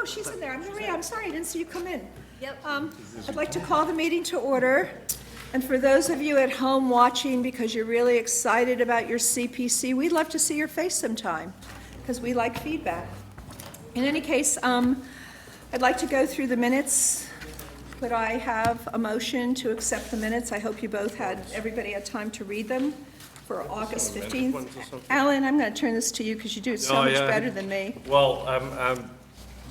no, she's in there. Maria, I'm sorry, I didn't see you come in. Yep. I'd like to call the meeting to order. And for those of you at home watching, because you're really excited about your CPC, we'd love to see your face sometime, because we like feedback. In any case, I'd like to go through the minutes. Could I have a motion to accept the minutes? I hope you both everybody had time to read them for August 15th. Alan, I'm going to turn this to you because you do it so much better than me. Well,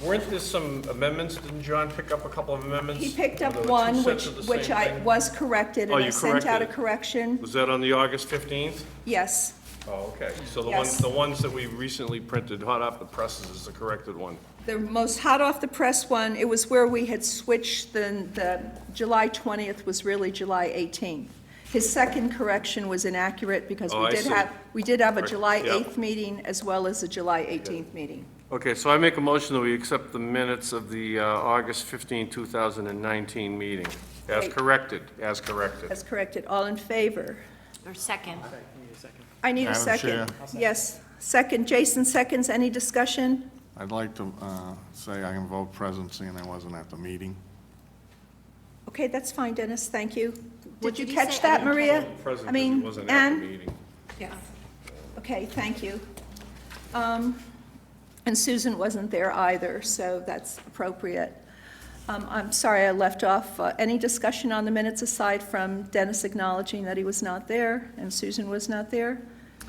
weren't there some amendments? Didn't John pick up a couple of amendments? He picked up Were there two one, sets of the which same I thing? was corrected, and Oh, I you sent out a corrected it. correction. Was that on the August 15th? Yes. Oh, okay. So Yes. the ones that we recently printed hot off the presses is the corrected one. The most hot off the press one, it was where we had switched, the July 20th was really July 18th. His second correction was inaccurate because Oh, I see. we did have a Right, July yeah. 8th meeting as well as a July 18th meeting. Okay, so I make a motion that we accept the minutes of the August 15, 2019 meeting, as Great. corrected, as corrected. That's corrected. All in favor? Or second. I need a Madam second. Chair. Yes, second. Jason seconds. Any discussion? I'd like to say I can vote present, seeing I wasn't at the meeting. Okay, that's fine, Dennis. Thank you. What Did you did he catch say? I that, didn't Maria? Present I because he mean, wasn't at the Ann? meeting. Yeah. Okay, thank you. And Susan wasn't there either, so that's appropriate. I'm sorry I left off. Any discussion on the minutes aside from Dennis acknowledging that he was not there and Susan was not there?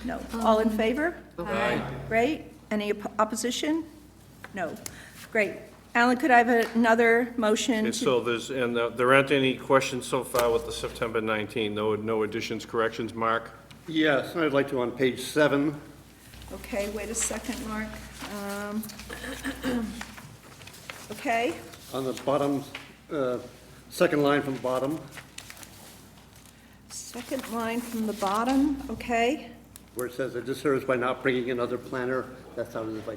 No. All in favor? Aye. Great. Any opposition? No. Great. Alan, could I have another motion? Okay, so there aren't any questions so far with the September 19, no additions, corrections, Mark? Yes, I'd like to on page 7. Okay, wait a second, Mark. Okay, On the bottom, second line from the bottom, second line from the bottom, okay. where it says, "A disservice by not bringing another planner." That sounded as if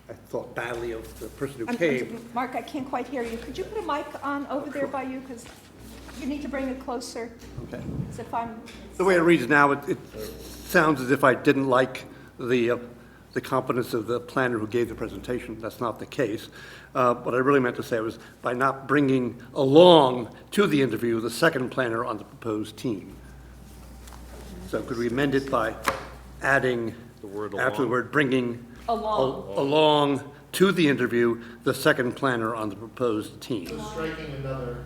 I thought badly of the person who came. Mark, I can't quite hear you. Could you put a mic on over there by you? Because you need to bring it closer. Okay. As if I'm, The way it reads now, it sounds as if I didn't like the competence of the planner who gave the presentation. That's not the case. What I really meant to say was by not bringing along to the interview the second planner on the proposed team. So could we amend it by adding, The word after the along. word bringing along. along to the interview, the second planner on the proposed team? Striking another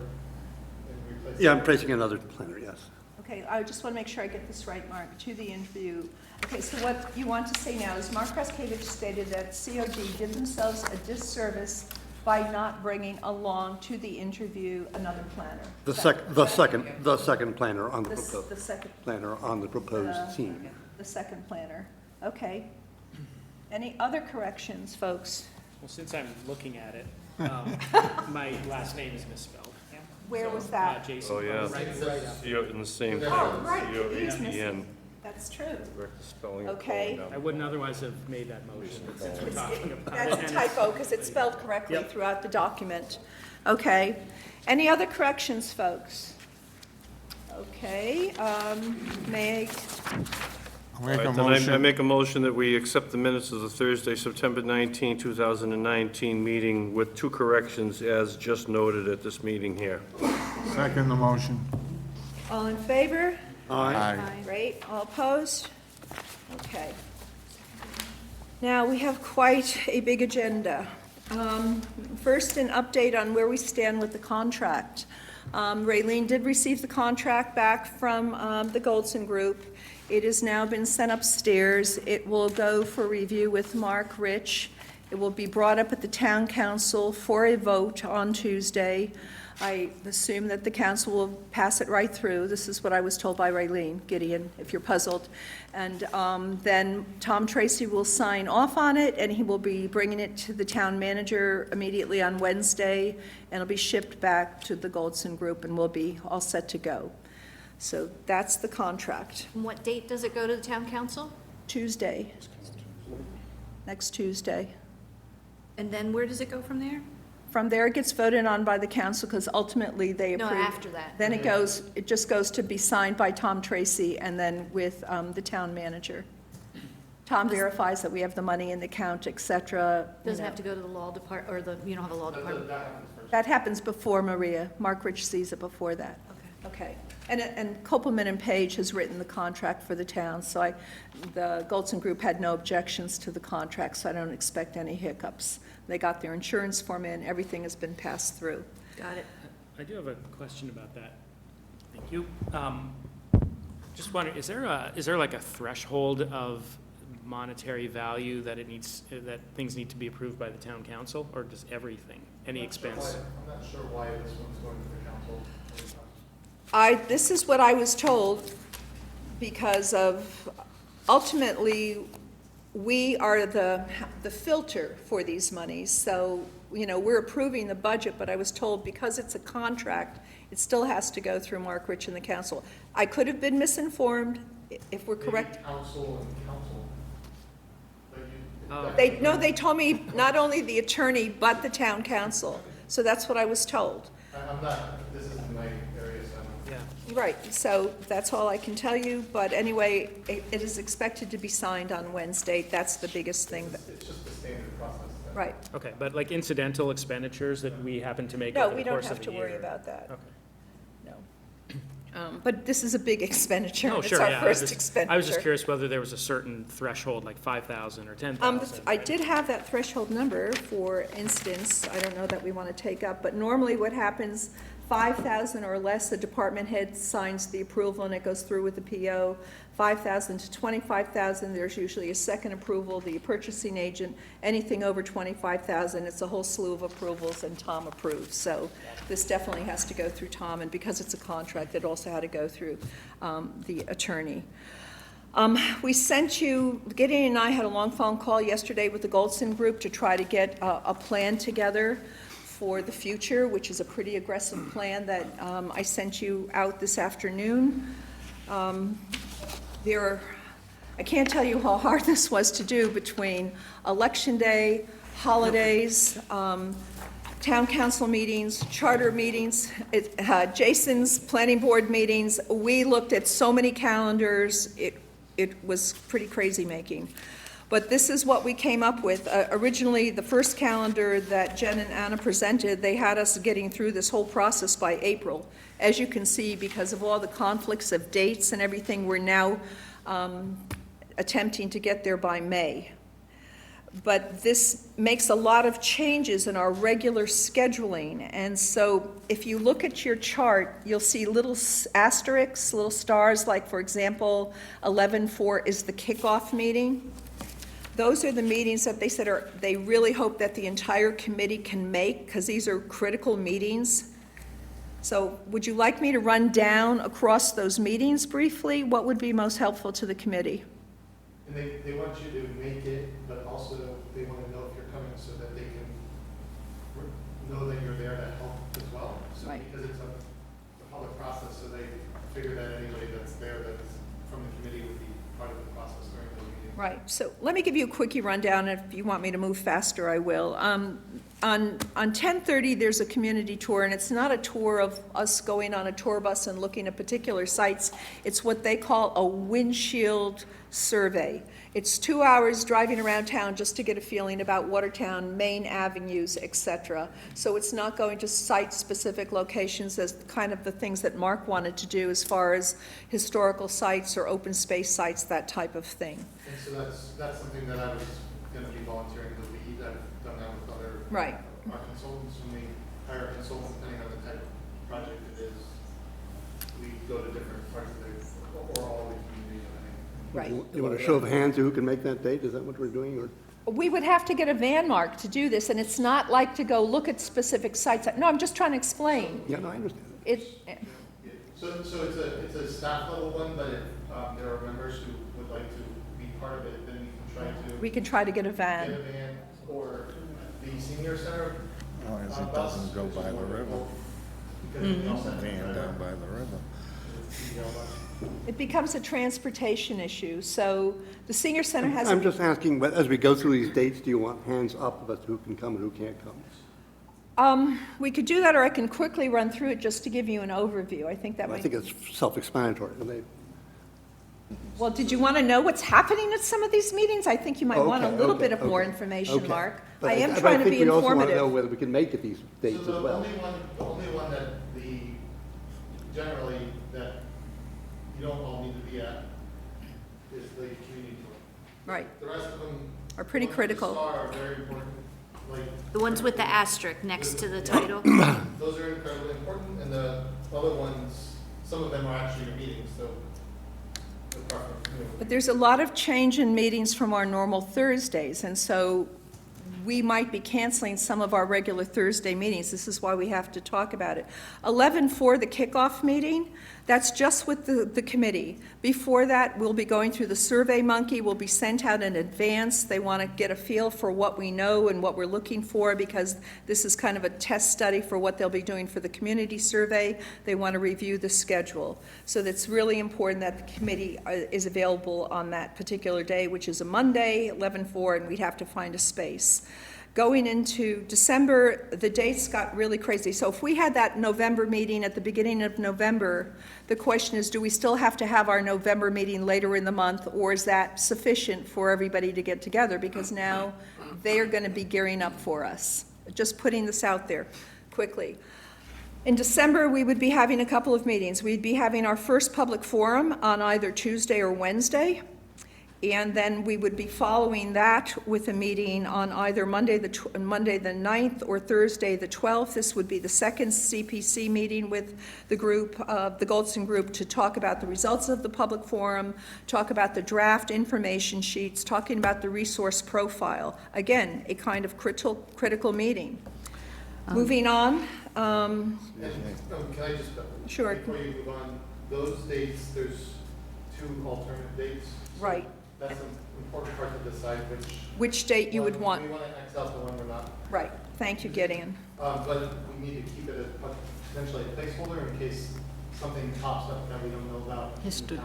and replacing. Yeah, I'm placing another planner, yes. Okay, I just want to make sure I get this right, Mark, to the interview. Okay, so what you want to say now is Mark Kraskevich stated that COG did themselves a disservice by not bringing along to the interview another planner. The second planner on the The proposed, second, planner on the proposed team. the second planner. Okay. Any other corrections, folks? Well, since I'm looking at it, my last name is misspelled. Where was that? Jason. Oh, yeah. Right up. See you in the same. Oh, right, C-O-A-T-N. it is missing. That's true. Correct the spelling. Okay. I wouldn't otherwise have made that motion since we're talking about it. That's a and it's- typo, because it's spelled correctly Yep. throughout the document. Okay. Any other corrections, folks? Okay, may I'll make a All right, then I motion. make a motion that we accept the minutes of the Thursday, September 19, 2019 meeting with two corrections as just noted at this meeting here. Second the motion. all in favor? Aye. Great, all opposed? Okay. Now, we have quite a big agenda. First, an update on where we stand with the contract. Raylene did receive the contract back from the Goldson Group. It has now been sent upstairs. It will go for review with Mark Rich. It will be brought up at the town council for a vote on Tuesday. I assume that the council will pass it right through. This is what I was told by Raylene Gideon, if you're puzzled. And then Tom Tracy will sign off on it, and he will be bringing it to the town manager immediately on Wednesday, and it'll be shipped back to the Goldson Group, and we'll be all set to go. So that's the contract. And what date does it go to the town council? Tuesday. Next Tuesday. And then where does it go from there? From there, it gets voted on by the council, because ultimately they No, approve. after that. Then it just goes to be signed by Tom Tracy and then with the town manager. Tom verifies that we have the money in the account, et cetera. you Doesn't know. have to go to the law depart, or the, you don't have a law department? That happens first. That happens before Maria. Mark Rich sees it before that. Okay. Okay. And Copeland and Page has written the contract for the town, so the Goldson Group had no objections to the contract, so I don't expect any hiccups. They got their insurance form in, everything has been passed through. Got it. I do have a question about that. Thank you. Just wondering, is there like a threshold of monetary value that that things need to be approved by the town council, or does everything, any expense? I'm not sure why this one's going to the council. This is what I was told, because of, ultimately, we are the filter for these monies, so, we're approving the budget, but I was told because it's a contract, it still has to go through Mark Rich and the council. I could have been misinformed, if we're correct. Maybe council and council. But you. Oh. They told me not only the attorney, but the town council, so that's what I was told. I'm not, this isn't my area, so I'm. Yeah. Right, so that's all I can tell you, but anyway, it is expected to be signed on Wednesday, that's the biggest thing. It's just a standard process. then. Right. Okay, but like incidental expenditures that we happen to make No, over we the don't course have of to a year? worry about that, Okay. no. But this is a big expenditure, Oh, and it's sure, our yeah. first expenditure. I was just curious whether there was a certain threshold, like 5,000 or 10,000. I did have that threshold number, for instance, I don't know that we want to take up, but normally what happens, 5,000 or less, the department head signs the approval and it goes through with the PO. 5,000 to 25,000, there's usually a second approval, the purchasing agent. Anything over 25,000, it's a whole slew of approvals and Tom approves. So this definitely has to go through Tom, and because it's a contract, it also had to go through the attorney. We sent you, Gideon and I had a long phone call yesterday with the Goldson Group to try to get a plan together for the future, which is a pretty aggressive plan that I sent you out this afternoon. I can't tell you how hard this was to do between Election Day, holidays, town council meetings, charter meetings, Jason's planning board meetings. We looked at so many calendars, it was pretty crazy making. But this is what we came up with. Originally, the first calendar that Jen and Anna presented, they had us getting through this whole process by April. As you can see, because of all the conflicts of dates and everything, we're now attempting to get there by May. But this makes a lot of changes in our regular scheduling. And so if you look at your chart, you'll see little asterisks, little stars, like, for example, 11-4 is the kickoff meeting. Those are the meetings that they said they really hope that the entire committee can make, because these are critical meetings. So would you like me to run down across those meetings briefly? What would be most helpful to the committee? And they want you to make it, but also they want to know if you're coming so that they can know that you're there to help as well. So Right. because it's a public process, so they figure that anybody that's there that's from the committee would be part of the process during those meetings. Right, so let me give you a quickie rundown. If you want me to move faster, I will. On 10:30, there's a community tour, and it's not a tour of us going on a tour bus and looking at particular sites. It's what they call a windshield survey. It's 2 hours driving around town just to get a feeling about Watertown, main avenues, et cetera. So it's not going to site-specific locations as kind of the things that Mark wanted to do as far as historical sites or open space sites, that type of thing. And so that's something that I was going to be volunteering to lead. I've done that with other. Right. Our consultants, when we hire a consultant, depending on the type of project it is, we go to different parts of the, or all the community. Right. You want a show of hands who can make that date? Is that what we're doing, or? We would have to get a van, Mark, to do this, and it's not like to go look at specific sites. No, I'm just trying to explain. Yeah, no, I understand. So it's a staff level one, but if there are members who would like to be part of it, then We can try to get a get a van. van or the senior center. As long as it bus, doesn't go which is by the more river. difficult, because we also have to Van drive down by the river. the bus. It becomes a transportation issue, so the senior center has. I'm just asking, but as we go through these dates, do you want hands up as to who can come and who can't come? We could do that, or I can quickly run through it just to give you an overview. I think that I might. think it's self-explanatory. Well, did you want to know what's happening at some of these meetings? I think you might want a Okay, little okay, bit of more okay, information, okay. Mark. But I am but trying to be think we also want to know informative. whether we can make it these dates So as the well. only one that generally that you don't all need to be at is the community tour. Right, The rest of them. Are pretty the ones with the critical. star are very important, like. The ones with the asterisk next to the title? Those are incredibly important, and the other ones, some of them are actually your meetings, so. the preference, you know. but there's a lot of change in meetings from our normal Thursdays, and so we might be canceling some of our regular Thursday meetings. This is why we have to talk about it. 11:4, the kickoff meeting, that's just with the committee. Before that, we'll be going through the Survey Monkey, will be sent out in advance. They want to get a feel for what we know and what we're looking for, because this is kind of a test study for what they'll be doing for the community survey. They want to review the schedule. So that's really important that the committee is available on that particular day, which is a Monday, 11:4, and we'd have to find a space. Going into December, the dates got really crazy. So if we had that November meeting at the beginning of November, the question is, do we still have to have our November meeting later in the month, or is that sufficient for everybody to get together? Because now they are going to be gearing up for us. Just putting this out there quickly. In December, we would be having a couple of meetings. We'd be having our first public forum on either Tuesday or Wednesday. And then we would be following that with a meeting on either Monday the 9th or Thursday the 12th. This would be the second CPC meeting with the group, the Goldstein Group, to talk about the results of the public forum, talk about the draft information sheets, talking about the resource profile. Again, a kind of critical meeting. Moving on. And, can I just, Sure. before you move on, those dates, there's two alternate dates. Right. That's an important part to decide Which date you would want. We want to X out the one we're not. Right. Thank you, Gideon. But we need to keep it as potentially a placeholder in case something pops up that we don't know about. Histo-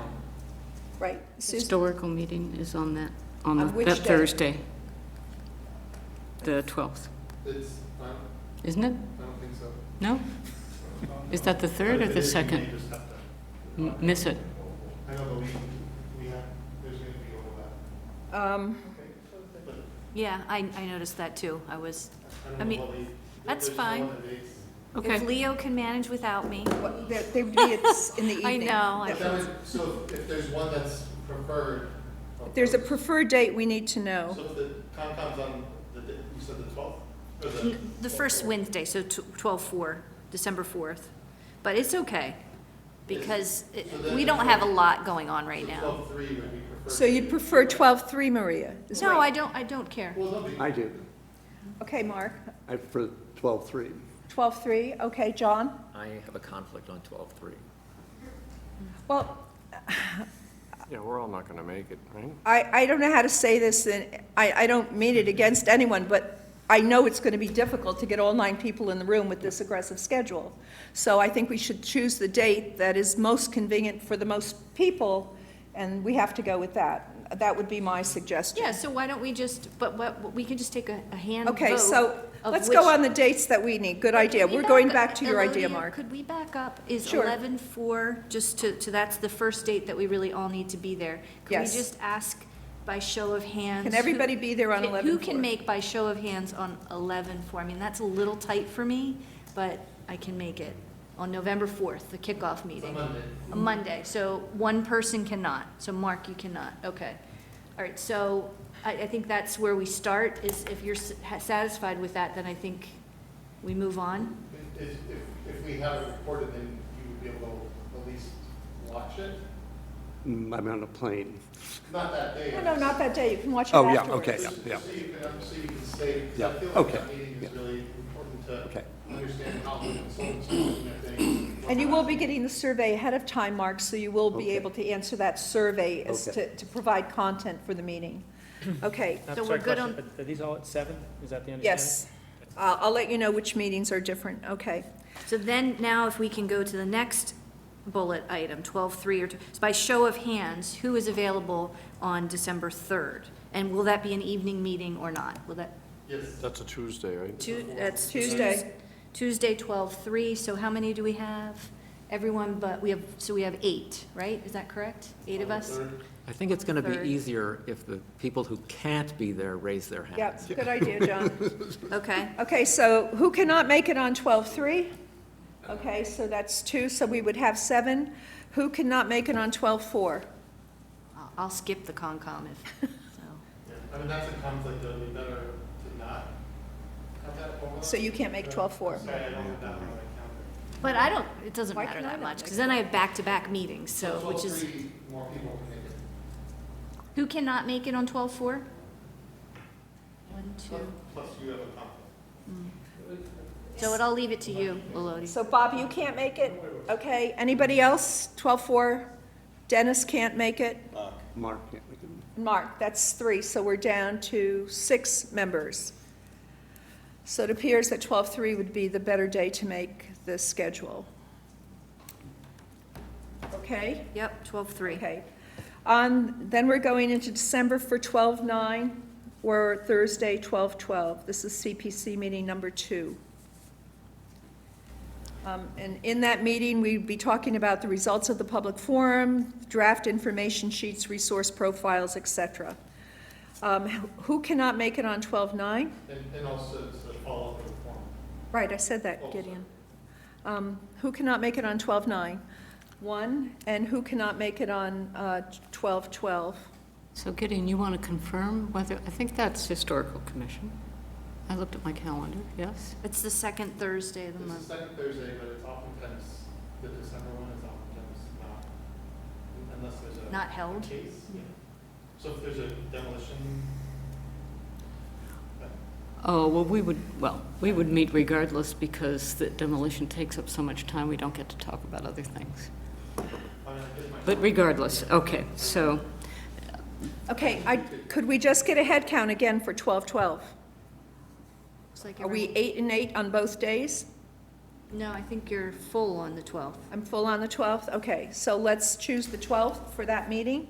Right. Susan? Historical meeting is on that, On which that day? Thursday, the 12th, It's, isn't it? I don't think so. No? Is that the third or But if it the is, we may second? just have to- Miss it. I know, but we have, there's going to be overlap. Um, But Yeah, I noticed that too. I I mean, don't know what that's there's no fine. other dates. If Okay. Leo can manage without me. They would be in the I evening. know, But that would- So if there's one that's preferred. If there's a preferred date, we need to know. So if the Concom's on you said the 12th? Or The first Wednesday, so 12/4, December 4th. But it's okay, because So then we the don't have a lot going on right So now. 12/3 would be preferred. So you'd prefer 12/3, Maria? is No, right. I don't care. Well, that'll be. I do. Okay, Mark. I prefer 12:3. 12/3, okay, John? I have a conflict on 12/3. Well, Yeah, we're all not going to make it, right? I don't know how to say this, and I don't mean it against anyone, but I know it's going to be difficult to get all 9 people in the room with this aggressive schedule. So I think we should choose the date that is most convenient for the most people, and we have to go with that. That would be my suggestion. Yeah, so why don't we just, but we can just take a hand vote. Okay, so of let's which- go on the dates that we need. Good idea. Can we We're going up- back to your idea, Elodia, Mark. Could we back up? Is Sure. 11/4, just to, that's the first date that we really all need to be there. Could Yes. we just ask by show of hands? Can everybody be there on 11/4? Who can make by show of hands on 11/4? I mean, that's a little tight for me, but I can make it. On November 4th, the kickoff meeting. Monday. A Monday, so one person cannot. So Mark, you cannot, okay. All right, so I think that's where we start, is if you're satisfied with that, then I think we move on. If we have it recorded, then you would be able to at least watch it. I'm on a plane. Not that day. No, not that day. You can watch it Oh, yeah, afterwards. okay, Just yeah. so you can stay, because Yeah, I feel like okay, that meeting is yeah. really important to Okay. understand how the consultants are looking at things. And you will be getting the survey ahead of time, Mark, so you will be Okay. able to answer that survey as Okay. to provide content for the meeting. Okay, So we're good on- Are these all at 7? Is that the understanding? yes. I'll let you know which meetings are different, okay. So then, now if we can go to the next bullet item, 12/3, so by show of hands, who is available on December 3rd? And will that be an evening meeting or not? Will that, Yes. That's a Tuesday, right? that's Tuesday. Tuesday, 12/3, so how many do we have? Everyone, but we have 8, right? Is that correct? 8 of us? I think it's going to Third. be easier if the people who can't be there raise their hands. Yep, good idea, John. Okay. Okay, so who cannot make it on 12/3? Okay, so that's 2, so we would have 7. Who cannot make it on 12/4? I'll skip the Concom if, so. Yeah, I mean, that's a conflict, that would be better to not have that overlap. So you can't make 12/4? Sorry, I don't have that on my calendar. But it doesn't Why matter can I that not much, make because then I have back-to-back meetings, so, So which is, 12/3 more people can make it. who cannot make it on 12/4? 1, 2. Plus you have a conflict. So I'll leave it to you, Elodie. So Bob, you can't make it? Okay, anybody else? 12/4? Dennis can't make it? Mark can't make it. Mark, that's 3, so we're down to 6 members. So it appears that 12/3 would be the better day to make the schedule. Okay? Yep, 12/3. Okay. Then we're going into December for 12/9, or Thursday, 12/12. This is CPC meeting number 2. And in that meeting, we'd be talking about the results of the public forum, draft information sheets, resource profiles, et cetera. Who cannot make it on 12/9? And also to follow up with the form. Right, I said that, Gideon. Who cannot make it on 12/9? 1, and who cannot make it on 12/12? So Gideon, you want to confirm whether, I think that's Historical Commission. I looked at my calendar, yes? It's the second Thursday of the It's the month. second Thursday, but it's oftentimes, the December one is oftentimes not, unless there's a. Not held? Case, yeah. So if there's a demolition. Oh, well, we would meet regardless because the demolition takes up so much time, we don't get to talk about other things. But regardless, okay, so, Okay, could we just get a head count again for 12/12? Looks like Are we 8 and 8 on both days? No, I think you're full on the 12th. I'm full on the 12th? Okay, so let's choose the 12th for that meeting.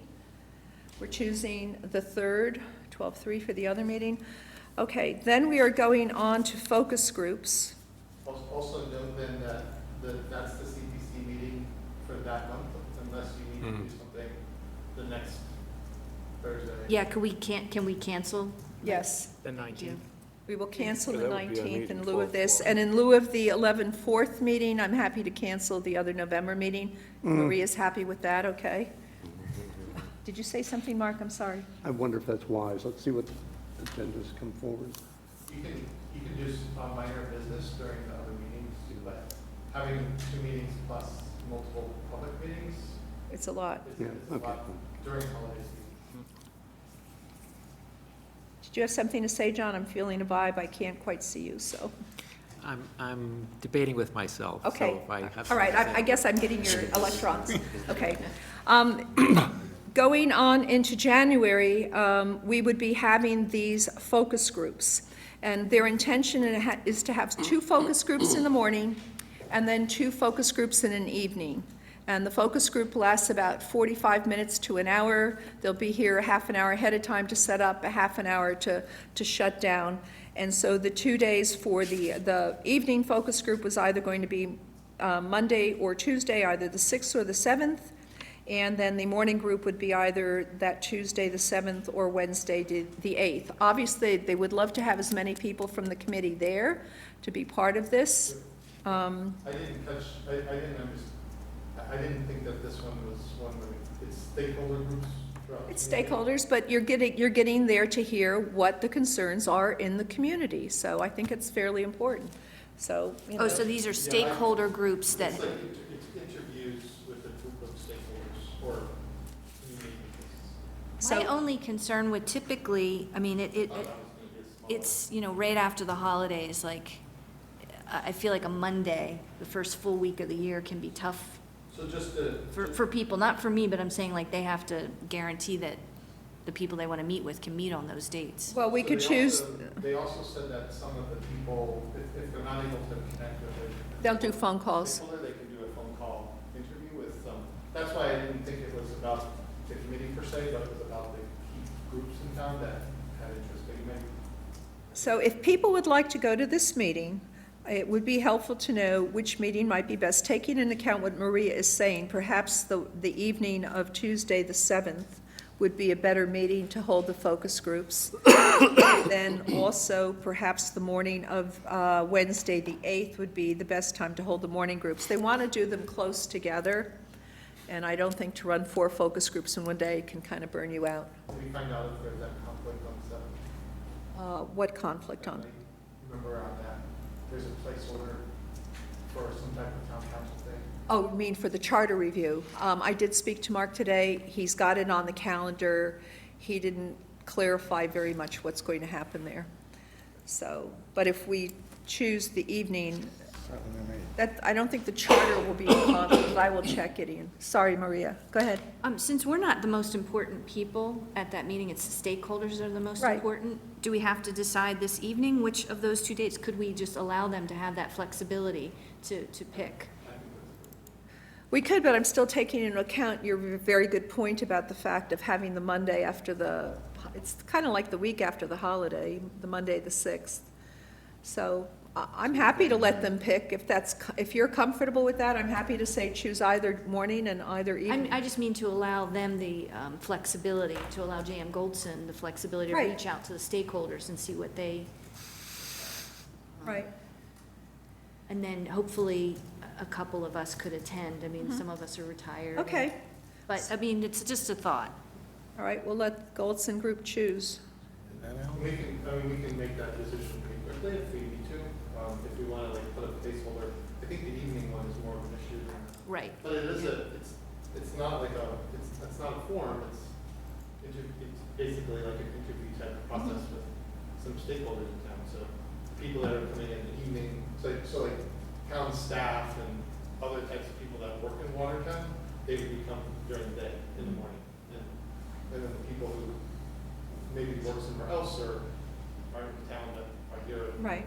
We're choosing the 3rd, 12/3 for the other meeting. Okay, then we are going on to focus groups. Also note then that that's the CPC meeting for that month, unless you need to do something the next Thursday. Yeah, can we cancel? Yes, The 19th. we will cancel Yeah, the that would be our 19th in meeting, lieu of this. 12/4. And in lieu of the 11/4 meeting, I'm happy to cancel the other November meeting. Maria's happy with that, okay? Did you say something, Mark? I'm sorry. I wonder if that's wise. Let's see what agendas come forward. You can do minor business during the other meetings, but having 2 meetings plus multiple public meetings, It's a lot. it's Yeah, a okay. lot during holiday season. Did you have something to say, John? I'm feeling a vibe. I can't quite see you, so. I'm debating with myself. Okay. So if I have All right, something to say- I guess I'm getting your electrons. Okay. Going on into January, we would be having these focus groups. And their intention is to have 2 focus groups in the morning and then 2 focus groups in an evening. And the focus group lasts about 45 minutes to an hour. They'll be here a half an hour ahead of time to set up, a half an hour to shut down. And so the 2 days for the evening focus group was either going to be Monday or Tuesday, either the 6th or the 7th. And then the morning group would be either that Tuesday, the 7th, or Wednesday, the 8th. Obviously, they would love to have as many people from the committee there to be part of this. I didn't understand, I didn't think that this one was one where it's stakeholder groups throughout. the It's community. stakeholders, but you're getting there to hear what the concerns are in the community. So I think it's fairly important. So, you know. Oh, so these are stakeholder groups that, It's like it's interviews with a group of stakeholders or community interests. my So- only concern would typically, I mean, I thought that was gonna be a small it's, right after the holidays, like, I feel like a Monday, the first full week of the year can be tough one. So just to. for people, not for me, but I'm saying like they have to guarantee that the people they want to meet with can meet on those dates. Well, we So could they choose, also- They also said that some of the people, if they're not able to connect with it. they'll do phone calls. Stakeholder, they can do a phone call interview with them. That's why I didn't think it was about the committee per se, but it was about the key groups in town that had interest. But you may. So if people would like to go to this meeting, It would be helpful to know which meeting might be best, taking into account what Maria is saying. Perhaps the evening of Tuesday, the 7th, would be a better meeting to hold the focus groups. Then also, perhaps the morning of Wednesday, the 8th, would be the best time to hold the morning groups. They want to do them close together, and I don't think to run 4 focus groups in one day can kind of burn you out. Can we find out if there's that conflict on the 7th? What conflict on? Remember on that, there's a placeholder for some type of town council thing. Oh, you mean for the charter review? I did speak to Mark today. He's got it on the calendar. He didn't clarify very much what's going to happen there. So, but if we choose the evening, I don't think the charter will be in conflict, but I will check it, Ian. Sorry, Maria. Go ahead. Since we're not the most important people at that meeting, it's the stakeholders that are the most Right. important, do we have to decide this evening which of those 2 dates? Could we just allow them to have that flexibility to pick? We could, but I'm still taking into account your very good point about the fact of having the Monday after it's kind of like the week after the holiday, the Monday, the 6th. So I'm happy to let them pick. If you're comfortable with that, I'm happy to say choose either morning and either evening. I just mean to allow them the flexibility, to allow J.M. Goldson the flexibility to Right. reach out to the stakeholders and see what they, Right. and then hopefully a couple of us could attend. I mean, some of us are retired. Okay. But, I mean, it's just a thought. All right, we'll let Goldson Group choose. We can make that decision pretty quickly if we need to, if we want to like put a placeholder. I think the evening one is more of an issue than. Right. But it is it's not like it's not a forum, it's basically like an interview type of process with some stakeholders in town, so people that are coming in the evening, so like town staff and other types of people that work in Watertown, they would come during the day, in the morning, and then the people who maybe work somewhere else or are in town that are here Right.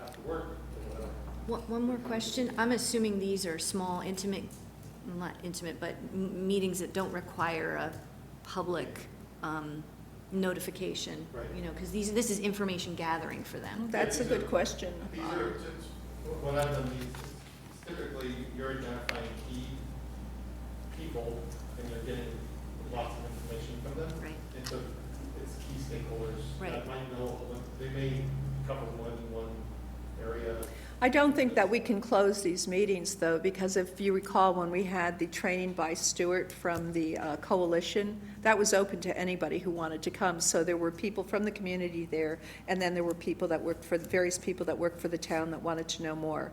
after work or whatever. One more question. I'm assuming these are small, intimate, well, not intimate, but meetings that don't require a public notification. Right. You know, because this is information gathering for them. That's a good question. These are, what I've done, typically you're identifying key people and you're getting lots of information from them. Right. And so it's key stakeholders Right. that might know, they may cover more than one area. I don't think that we can close these meetings, though, because if you recall, when we had the training by Stewart from the coalition, that was open to anybody who wanted to come. So there were people from the community there, and then there were people that worked for, various people that worked for the town that wanted to know more.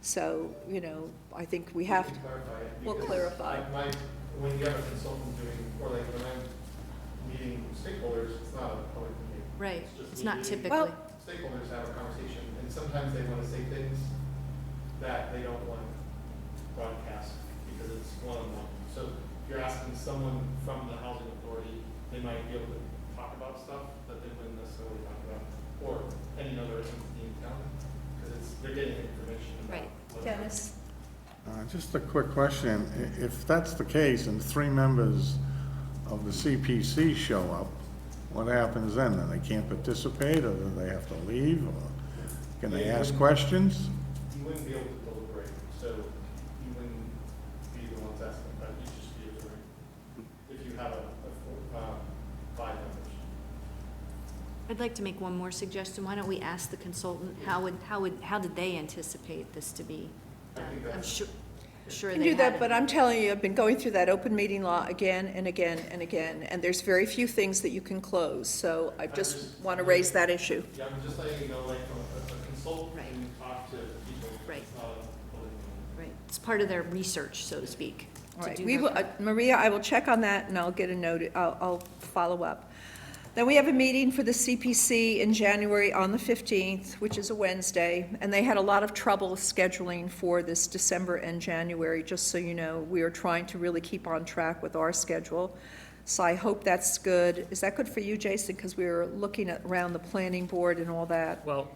So, you know, I think we have to, Clarify it. we'll because clarify. when you have a consultant doing, or like when I'm meeting stakeholders, it's not a public meeting. Right. just It's me not meeting typically. Well, stakeholders have a conversation, and sometimes they want to say things that they don't want to broadcast because it's one-on-one. So if you're asking someone from the housing authority, they might be able to talk about stuff that they wouldn't necessarily talk about, or any other entity in town, because they're getting information about. Right. what- Dennis? Just a quick question. If that's the case and 3 members of the CPC show up, what happens then? Then they can't participate, or do they have to leave, or can they ask questions? You wouldn't be able to deliberate, so you wouldn't be the ones asking, but you'd just be observing. If you have 5 members. I'd like to make one more suggestion. Why don't we ask the consultant, how did they anticipate this to be done? I'm sure I can they do that, had but it. I'm telling you, I've been going through that open meeting law again and again and again, and there's very few things that you can close, so I just want to raise that issue. Yeah, I'm just letting you know, like, from a consultant, Right. when you talk to people, Right. it's not a public meeting. Right. It's part of their research, so to speak. All to right, do we their will, part. Maria, I will check on that, and I'll get a note, I'll follow up. Then we have a meeting for the CPC in January on the 15th, which is a Wednesday, and they had a lot of trouble scheduling for this December and January, just so you know. We are trying to really keep on track with our schedule, so I hope that's good. Is that good for you, Jason? Because we were looking at around the planning board and all that. Well,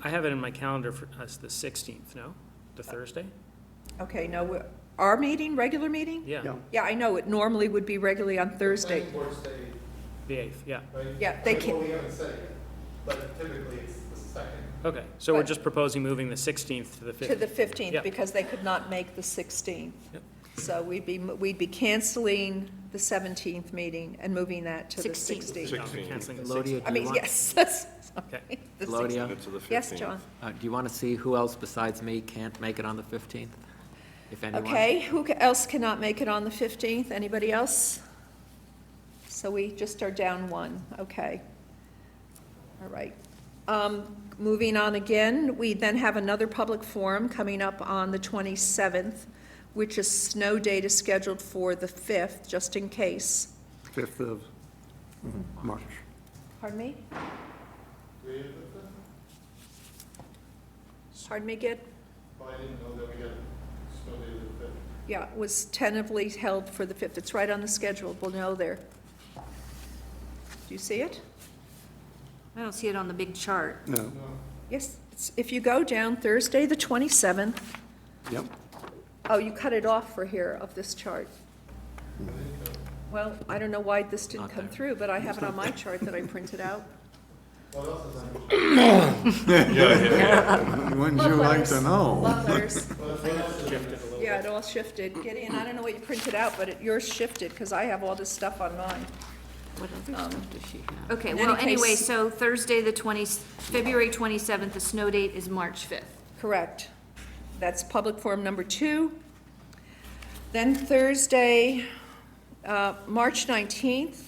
I have it in my calendar for us the 16th, no? The Thursday? Okay, no, our meeting, regular meeting? Yeah, Yeah. Yeah, I know, it normally would be regularly on Thursday. Planning board stay, the 8th, yeah. right? Yeah, they Well, can, we haven't said it yet, but typically it's the second Okay, so we're But- just proposing moving the 16th to the 15th? To the 15th, Yeah. because they could not make the 16th. Yep. So we'd be canceling the 17th meeting and moving that to the 16th. 16th. No, we're canceling the Gloria, 16th. I do you mean, want, yes, that's, Okay. the Gloria? 16th. Minutes of the 15th. Yes, John? do you want to see who else besides me can't make it on the 15th? If anyone? Okay, who else cannot make it on the 15th? Anybody else? So we just are down one, okay. All right. Moving on again, we then have another public forum coming up on the 27th, which is snow date is scheduled for the 5th, just in case. 5th of March. Pardon me? Creative, Pardon me, Gid? well, I didn't know that we got snow day to the 5th. Yeah, it was tentatively held for the 5th. It's right on the schedule. We'll know there. Do you see it? I don't see it on the big chart. No, Yes, if you go down Thursday, the 27th, yep. oh, you cut it off for here of this chart. Well, I don't know why this didn't Not come there. through, but I have it on my chart that I printed out. What else is on? Wouldn't you like to know? Love letters. What else is on? Yeah, it all shifted. Gideon, I don't know what you printed out, but yours shifted, because I have all this stuff on mine. What other stuff does she have? Okay, In well, any anyway, case- so Thursday, February 27th, the snow date is March 5th. Correct. That's public forum number 2. Then Thursday, March 19th,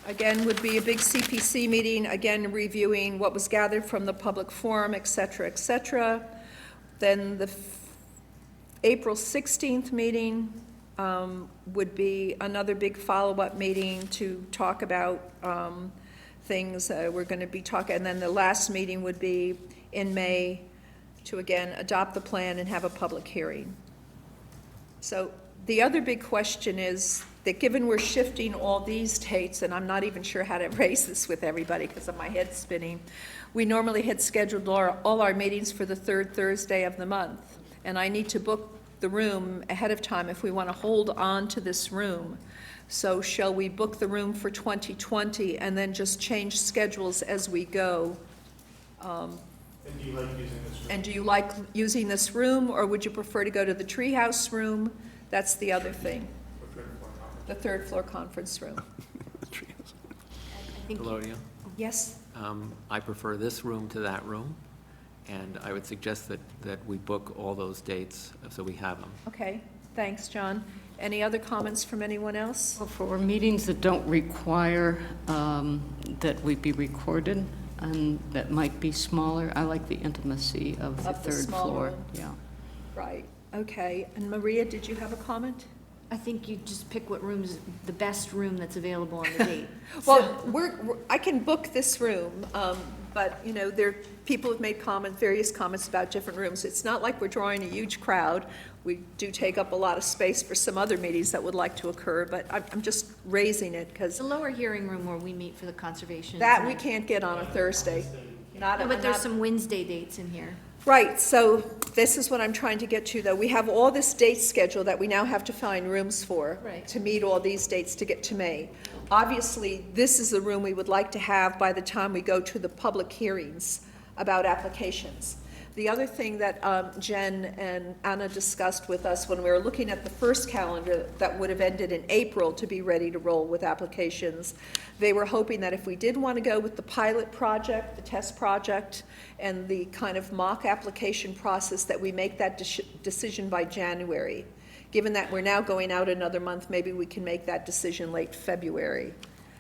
again, would be a big CPC meeting, again, reviewing what was gathered from the public forum, et cetera, et cetera. Then the April 16th meeting would be another big follow-up meeting to talk about things we're going to be talking, and then the last meeting would be in May to, again, adopt the plan and have a public hearing. So the other big question is that given we're shifting all these dates, and I'm not even sure how to raise this with everybody because of my head spinning, we normally had scheduled all our meetings for the third Thursday of the month, and I need to book the room ahead of time if we want to hold on to this room. So shall we book the room for 2020 and then just change schedules as we go? And do you like using this room? And do you like using this room, or would you prefer to go to the treehouse room? That's the other thing, For third floor conference? the third floor conference room. I think Gloria, Yes? I prefer this room to that room, and I would suggest that we book all those dates so we have them. Okay, thanks, John. Any other comments from anyone else? Well, for meetings that don't require that we be recorded and that might be smaller, I like the intimacy of the Of the third small floor. room. Yeah. Right, okay. And Maria, did you have a comment? I think you just pick what room's the best room that's available on the date. Well, I can book this room, but, you know, people have made various comments about different rooms. It's not like we're drawing a huge crowd. We do take up a lot of space for some other meetings that would like to occur, but I'm just raising it because The lower hearing room where we meet for the conservation. that we can't get on a Thursday. Not, No, but there's not- some Wednesday dates in here. Right, so this is what I'm trying to get to, though. We have all this date schedule that we now have to find rooms for. Right. To meet all these dates to get to May. Obviously, this is the room we would like to have by the time we go to the public hearings about applications. The other thing that Jen and Anna discussed with us when we were looking at the first calendar that would have ended in April to be ready to roll with applications, they were hoping that if we did want to go with the pilot project, the test project, and the kind of mock application process, that we make that decision by January. Given that we're now going out another month, maybe we can make that decision late February,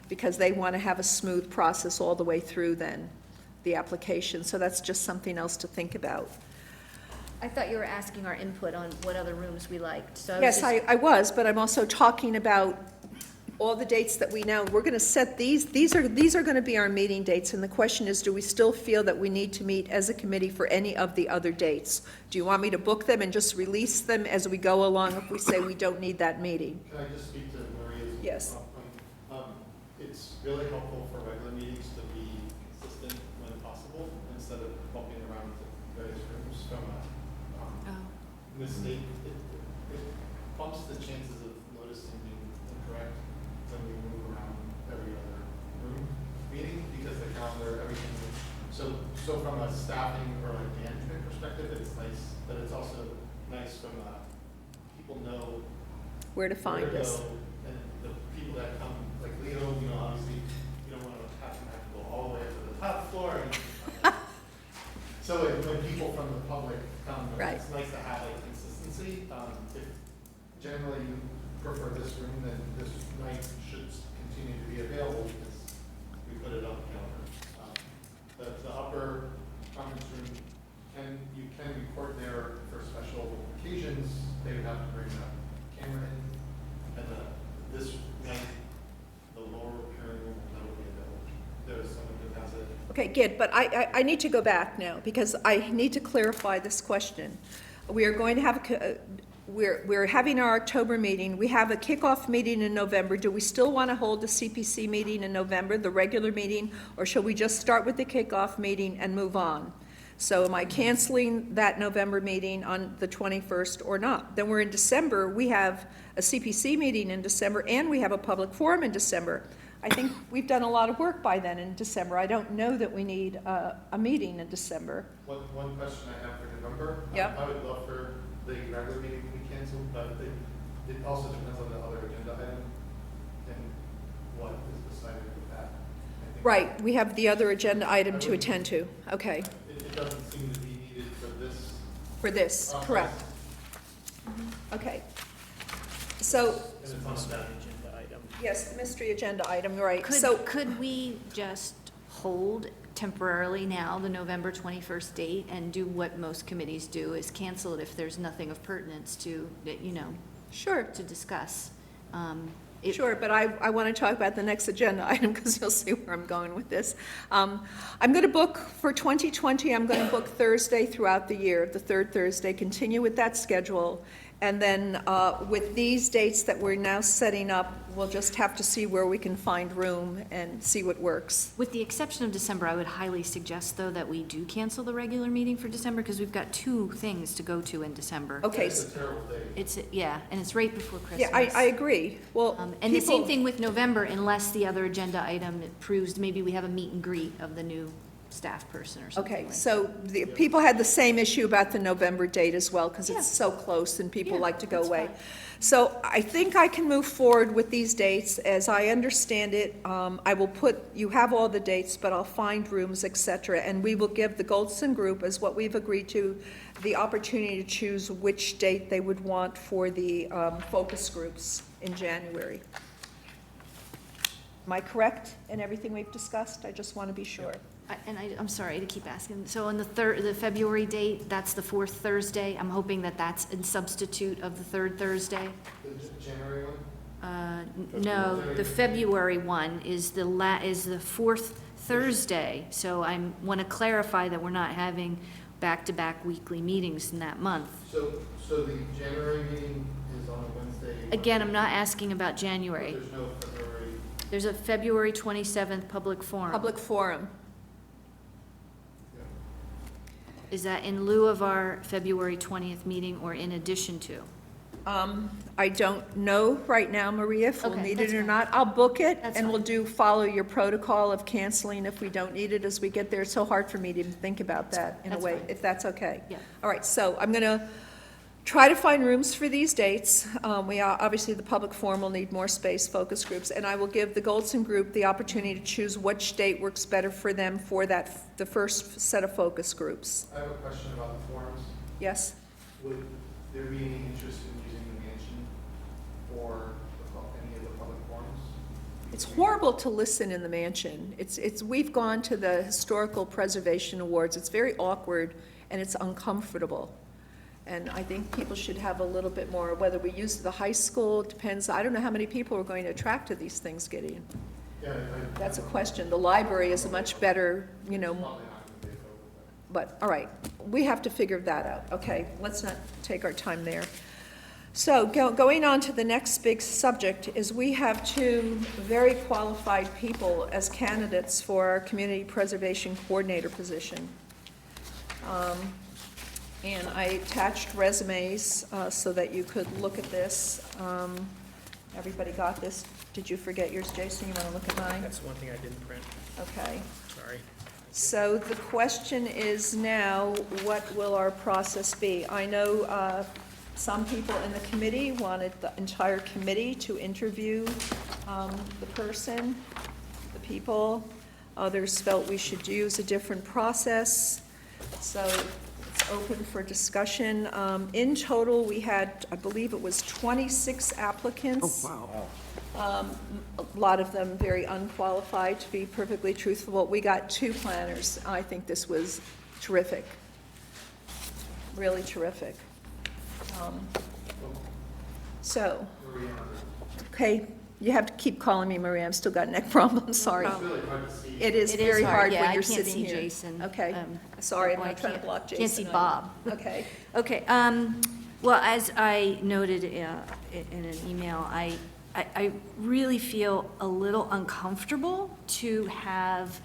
because they want to have a smooth process all the way through then, the application. So that's just something else to think about. I thought you were asking our input on what other rooms we liked, so. I was Yes, just- I was, but I'm also talking about all the dates that we're going to set these are going to be our meeting dates, and the question is, do we still feel that we need to meet as a committee for any of the other dates? Do you want me to book them and just release them as we go along if we say we don't need that meeting? Can I just speak to Maria's? Yes. Point? It's really helpful for regular meetings to be consistent when possible, instead of bumping around to various rooms from a mistake. It bumps the chances of noticing being incorrect when we move around every other room meeting, because the calendar, everything, so So from a staffing or like management perspective, it's nice, but it's also nice from people know Where to where find to us. go, and the people that come, like Leo, obviously, you don't want to have to go all the way to the top floor. So when people from the public come, Right. it's nice to have like consistency. If generally you prefer this room, then this night should continue to be available because we put it on the calendar. The upper conference room, you can record there for special occasions. They would have to bring a camera in. And this night, the lower hearing room will never be available. There's someone who has it. Okay, good, but I need to go back now, because I need to clarify this question. We are going to have, we're having our October meeting, we have a kickoff meeting in November. Do we still want to hold the CPC meeting in November, the regular meeting, or shall we just start with the kickoff meeting and move on? So am I canceling that November meeting on the 21st or not? Then we're in December, we have a CPC meeting in December, and we have a public forum in December. I think we've done a lot of work by then in December. I don't know that we need a meeting in December. One question I have for November. Yep. I would love for the regular meeting to be canceled, but it also depends on the other agenda item and what is decided with that. I think Right, we have the other agenda item to attend to. Okay, It doesn't seem to be needed for this. for this, correct. Okay. So, And it's on that. Agenda item. yes, the mystery agenda item, right. Could, So, could we just hold temporarily now the November 21st date and do what most committees do, is cancel it if there's nothing of pertinence to, sure, to discuss? sure, but I want to talk about the next agenda item, because you'll see where I'm going with this. I'm going to book, for 2020, I'm going to book Thursday throughout the year, the third Thursday, continue with that schedule. And then with these dates that we're now setting up, we'll just have to see where we can find room and see what works. With the exception of December, I would highly suggest, though, that we do cancel the regular meeting for December, because we've got 2 things to go to in December. Okay, It's a terrible day. It's, yeah, and it's right before Christmas. yeah, I agree. Well, And the same people- thing with November, unless the other agenda item proves, maybe we have a meet and greet of the new staff person or something Okay, like that. so the people had the same issue about the November date as well, because Yeah. it's so close and people Yeah, like to go that's away. fine. So I think I can move forward with these dates. As I understand it, I will put, you have all the dates, but I'll find rooms, et cetera, and we will give the Goldson Group, as what we've agreed to, the opportunity to choose which date they would want for the focus groups in January. Am I correct in everything we've discussed? I just want to be sure. I'm sorry to keep asking, so on the February date, that's the 4th Thursday, I'm hoping that that's in substitute of the 3rd Thursday? The January one? No, the February one is the 4th Thursday, so I want to clarify that we're not having back-to-back weekly meetings in that month. So the January meeting is on a Wednesday. Again, I'm not asking about But January. there's no February. There's a February 27th public forum. Public forum. Is that in lieu of our February 20th meeting or in addition to? I don't know right now, Maria, if we'll Okay, need that's it or fine. not. I'll book it, That's and we'll fine. follow your protocol of canceling if we don't need it as we get there. It's so hard for me to even think about that in a That's way, fine. if that's okay. Yeah. All right, so I'm going to try to find rooms for these dates. Obviously, the public forum will need more space, focus groups, and I will give the Goldson Group the opportunity to choose which date works better for them for the first set of focus groups. I have a question about the forums. Yes? Would there be any interest in using the mansion for any of the public forums? It's horrible to listen in the mansion. We've gone to the Historical Preservation Awards. It's very awkward and it's uncomfortable. And I think people should have a little bit more, whether we use the high school, it depends. I don't know how many people we're going to attract to these things, Gideon. Yeah, That's a question. The library is a much better, probably not going to be a vote with but, all right, we have to figure that out. Okay, let's not take our time there. So going on to the next big subject is we have 2 very qualified people as candidates for our Community Preservation Coordinator position. And I attached resumes so that you could look at this. Everybody got this? Did you forget yours, Jason? You want to look at mine? That's one thing I didn't print, Okay. sorry. So the question is now, what will our process be? I know some people in the committee wanted the entire committee to interview the person, the people. Others felt we should use a different process. So it's open for discussion. In total, we had, I believe it was 26 applicants. Oh, wow. A lot of them very unqualified, to be perfectly truthful. We got 2 planners. I think this was terrific, really terrific. So, okay, you have to keep calling me Maria. I've still got neck problems, sorry. It's really hard to see. It is It is very hard, hard yeah, when I you're can't sitting see here. Jason. Okay, sorry, I'm Well, I not trying to can't- block Jason. Can't see on you. Bob. Okay. Okay, well, as I noted in an email, I really feel a little uncomfortable to have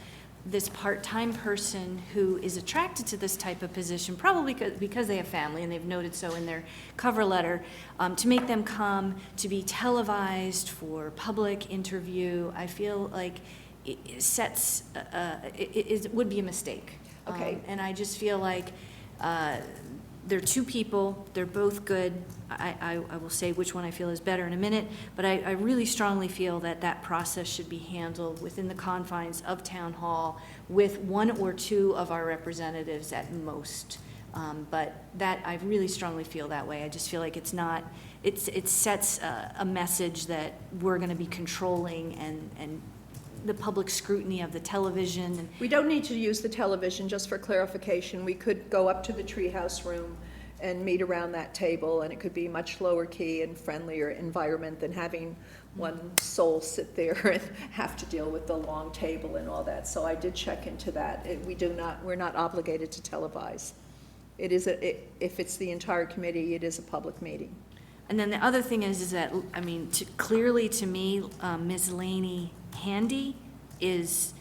this part-time person who is attracted to this type of position, probably because they have family, and they've noted so in their cover letter, to make them come to be televised for public interview. I feel like it sets, it would be a mistake. Okay. And I just feel like they're 2 people, they're both good. I will say which one I feel is better in a minute, but I really strongly feel that that process should be handled within the confines of Town Hall with 1 or 2 of our representatives at most. But that, I really strongly feel that way. I just feel like it's not, it sets a message that we're gonna be controlling and the public scrutiny of the television. And We don't need to use the television, just for clarification. We could go up to the treehouse room and meet around that table, and it could be much lower key and friendlier environment than having one soul sit there and have to deal with the long table and all that. So I did check into that. We're not obligated to televise. It is if it's the entire committee, it is a public meeting. And then the other thing is that, I mean, clearly to me, Ms. Laney Handy is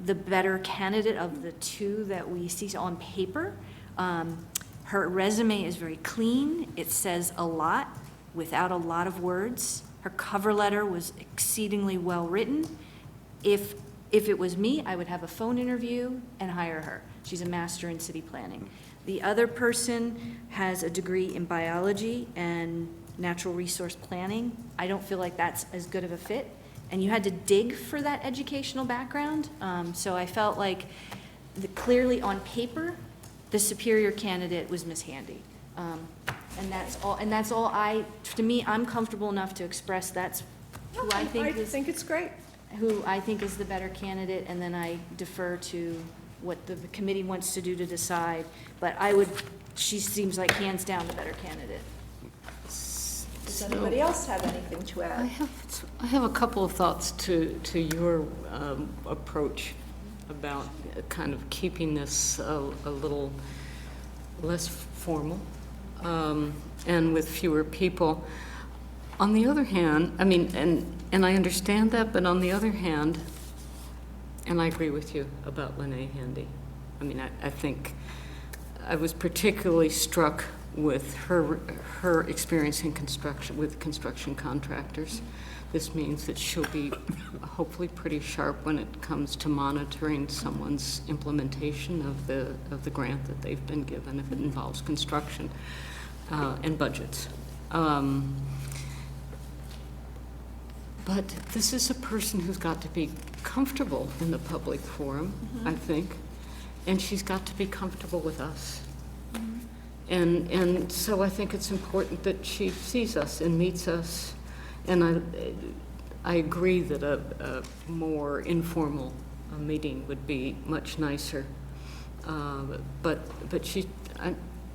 the better candidate of the 2 that we see on paper. Her resume is very clean. It says a lot without a lot of words. Her cover letter was exceedingly well-written. If it was me, I would have a phone interview and hire her. She's a master in city planning. The other person has a degree in biology and natural resource planning. I don't feel like that's as good of a fit. And you had to dig for that educational background. So I felt like clearly on paper, the superior candidate was Ms. Handy. And that's all to me, I'm comfortable enough to express that's who I think it's great. who I think is the better candidate, and then I defer to what the committee wants to do to decide. But she seems like hands down the better candidate. Does anybody else have anything to add? I have a couple of thoughts to your approach about kind of keeping this a little less formal and with fewer people. On the other hand, I mean, and I understand that, but on the other hand, and I agree with you about Lene Handy. I mean, I think I was particularly struck with her experience in construction, with construction contractors. This means that she'll be hopefully pretty sharp when it comes to monitoring someone's implementation of the grant that they've been given, if it involves construction and budgets. But this is a person who's got to be comfortable in the public forum, I think, and she's got to be comfortable with us. And so I think it's important that she sees us and meets us. And I agree that a more informal meeting would be much nicer. But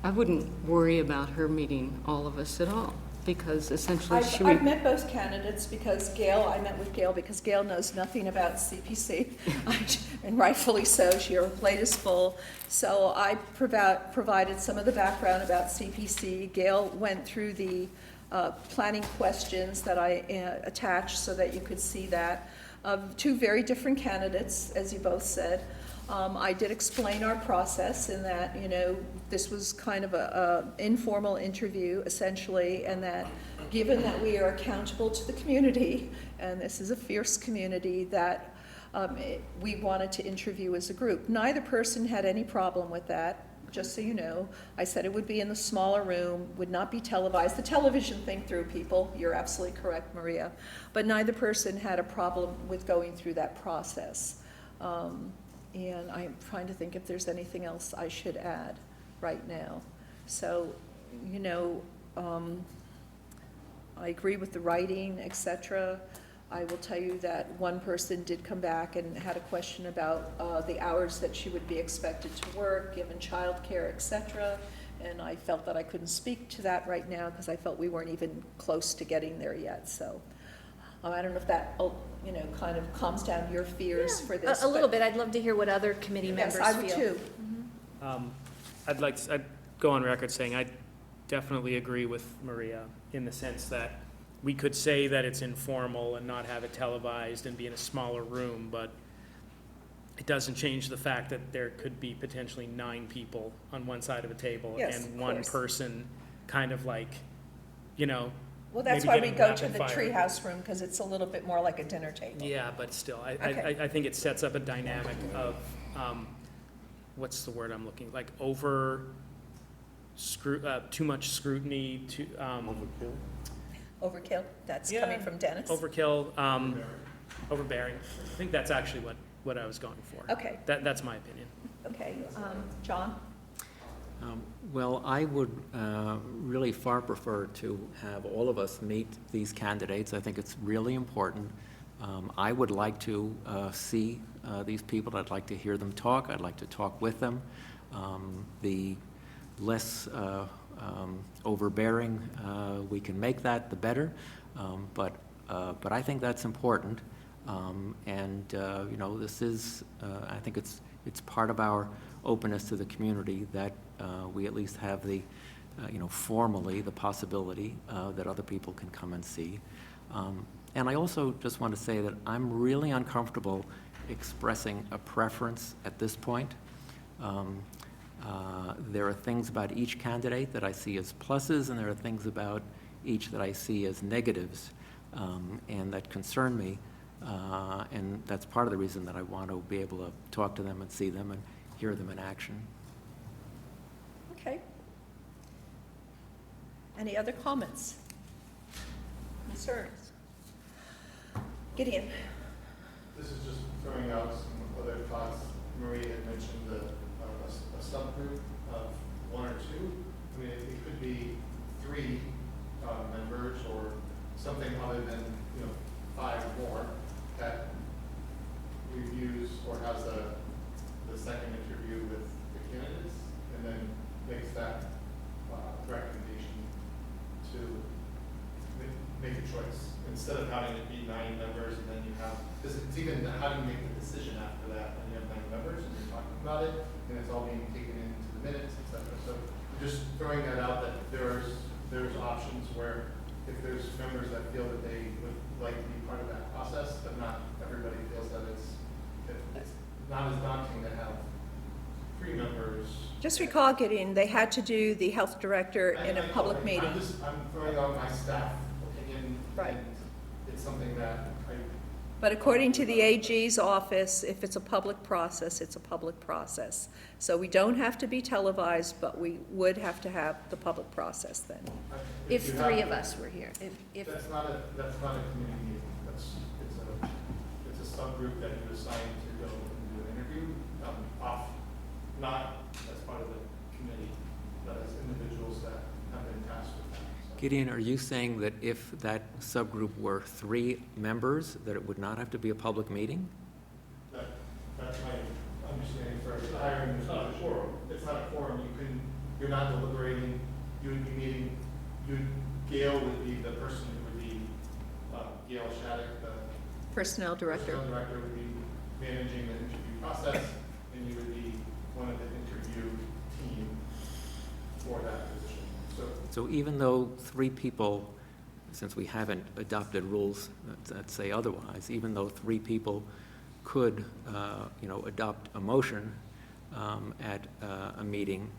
I wouldn't worry about her meeting all of us at all, because essentially I've met both candidates because I met with Gail because Gail knows nothing about CPC, and rightfully so. Her plate is full. So I provided some of the background about CPC. Gail went through the planning questions that I attached so that you could see that. 2 very different candidates, as you both said. I did explain our process in that, this was kind of a informal interview, essentially, and that given that we are accountable to the community, and this is a fierce community, that we wanted to interview as a group. Neither person had any problem with that, just so you know. I said it would be in the smaller room, would not be televised. The television thing threw people, you're absolutely correct, Maria. But neither person had a problem with going through that process. And I'm trying to think if there's anything else I should add right now. So, you know, I agree with the writing, et cetera. I will tell you that one person did come back and had a question about the hours that she would be expected to work, given childcare, et cetera. And I felt that I couldn't speak to that right now because I felt we weren't even close to getting there yet. So I don't know if that, you know, kind of calms down your fears for this. A little but- bit. I'd love to hear what other committee members Yes, feel. I would too. I'd go on record saying I definitely agree with Maria in the sense that we could say that it's informal and not have it televised and be in a smaller room, but it doesn't change the fact that there could be potentially 9 people on one side of a table Yes, and of one course. person kind of like, you know, Well, that's maybe why we getting go to rapid the fire. treehouse room, because it's a little bit more like a dinner table. yeah, but still, Okay. I think it sets up a dynamic of, what's the word I'm looking, like too much scrutiny, Overkill, that's Yeah. coming from Dennis. overkill, overbearing. I think that's actually what I was going for. Okay. That's my opinion. Okay, John? Well, I would really far prefer to have all of us meet these candidates. I think it's really important. I would like to see these people. I'd like to hear them talk. I'd like to talk with them. The less overbearing we can make that, the better. But I think that's important. And you know, this is, I think it's part of our openness to the community that we at least have the, you know, formally the possibility that other people can come and see. And I also just want to say that I'm really uncomfortable expressing a preference at this point. There are things about each candidate that I see as pluses, and there are things about each that I see as negatives, and that concern me. And that's part of the reason that I want to be able to talk to them and see them and hear them in action. Okay. Any other comments? Concerns? Gideon? This is just throwing out some other thoughts. Maria had mentioned a subgroup of 1 or 2. I mean, it could be 3 members or something other than, you know, 5 or more that reviews or has the second interview with the candidates and then makes that recommendation to make a choice. Instead of having it be 9 members and then you have, because it's even, how do you make the decision after that when you have 9 members and you're talking about it and it's all being taken into the minutes, et cetera. So just throwing that out that there's options where if there's members that feel that they would like to be part of that process, but not everybody feels that it's not as daunting to have 3 members. Just recall, Gideon, they had to do the health director in a public meeting. I'm throwing out my staff opinion. Right. And it's something that But according to the AG's office, if it's a public process, it's a public process. So we don't have to be televised, but we would have to have the public process then. If you 3 have- of us were here, if, That's not a committee meeting. It's a subgroup that you assign to go and do an interview, not as part of the committee, but as individuals that have been tasked with that. So Gideon, are you saying that if that subgroup were 3 members, that it would not have to be a public meeting? that's my understanding for hiring this position. It's not a quorum. You're not deliberating. You would be meeting, Gail would be the person who would be, Gail Shattuck, the Personnel director. personnel director would be managing the interview process, and you would be one of the interview team for that position. So even though 3 people, since we haven't adopted rules that say otherwise, even though 3 people could, you know, adopt a motion at a meeting,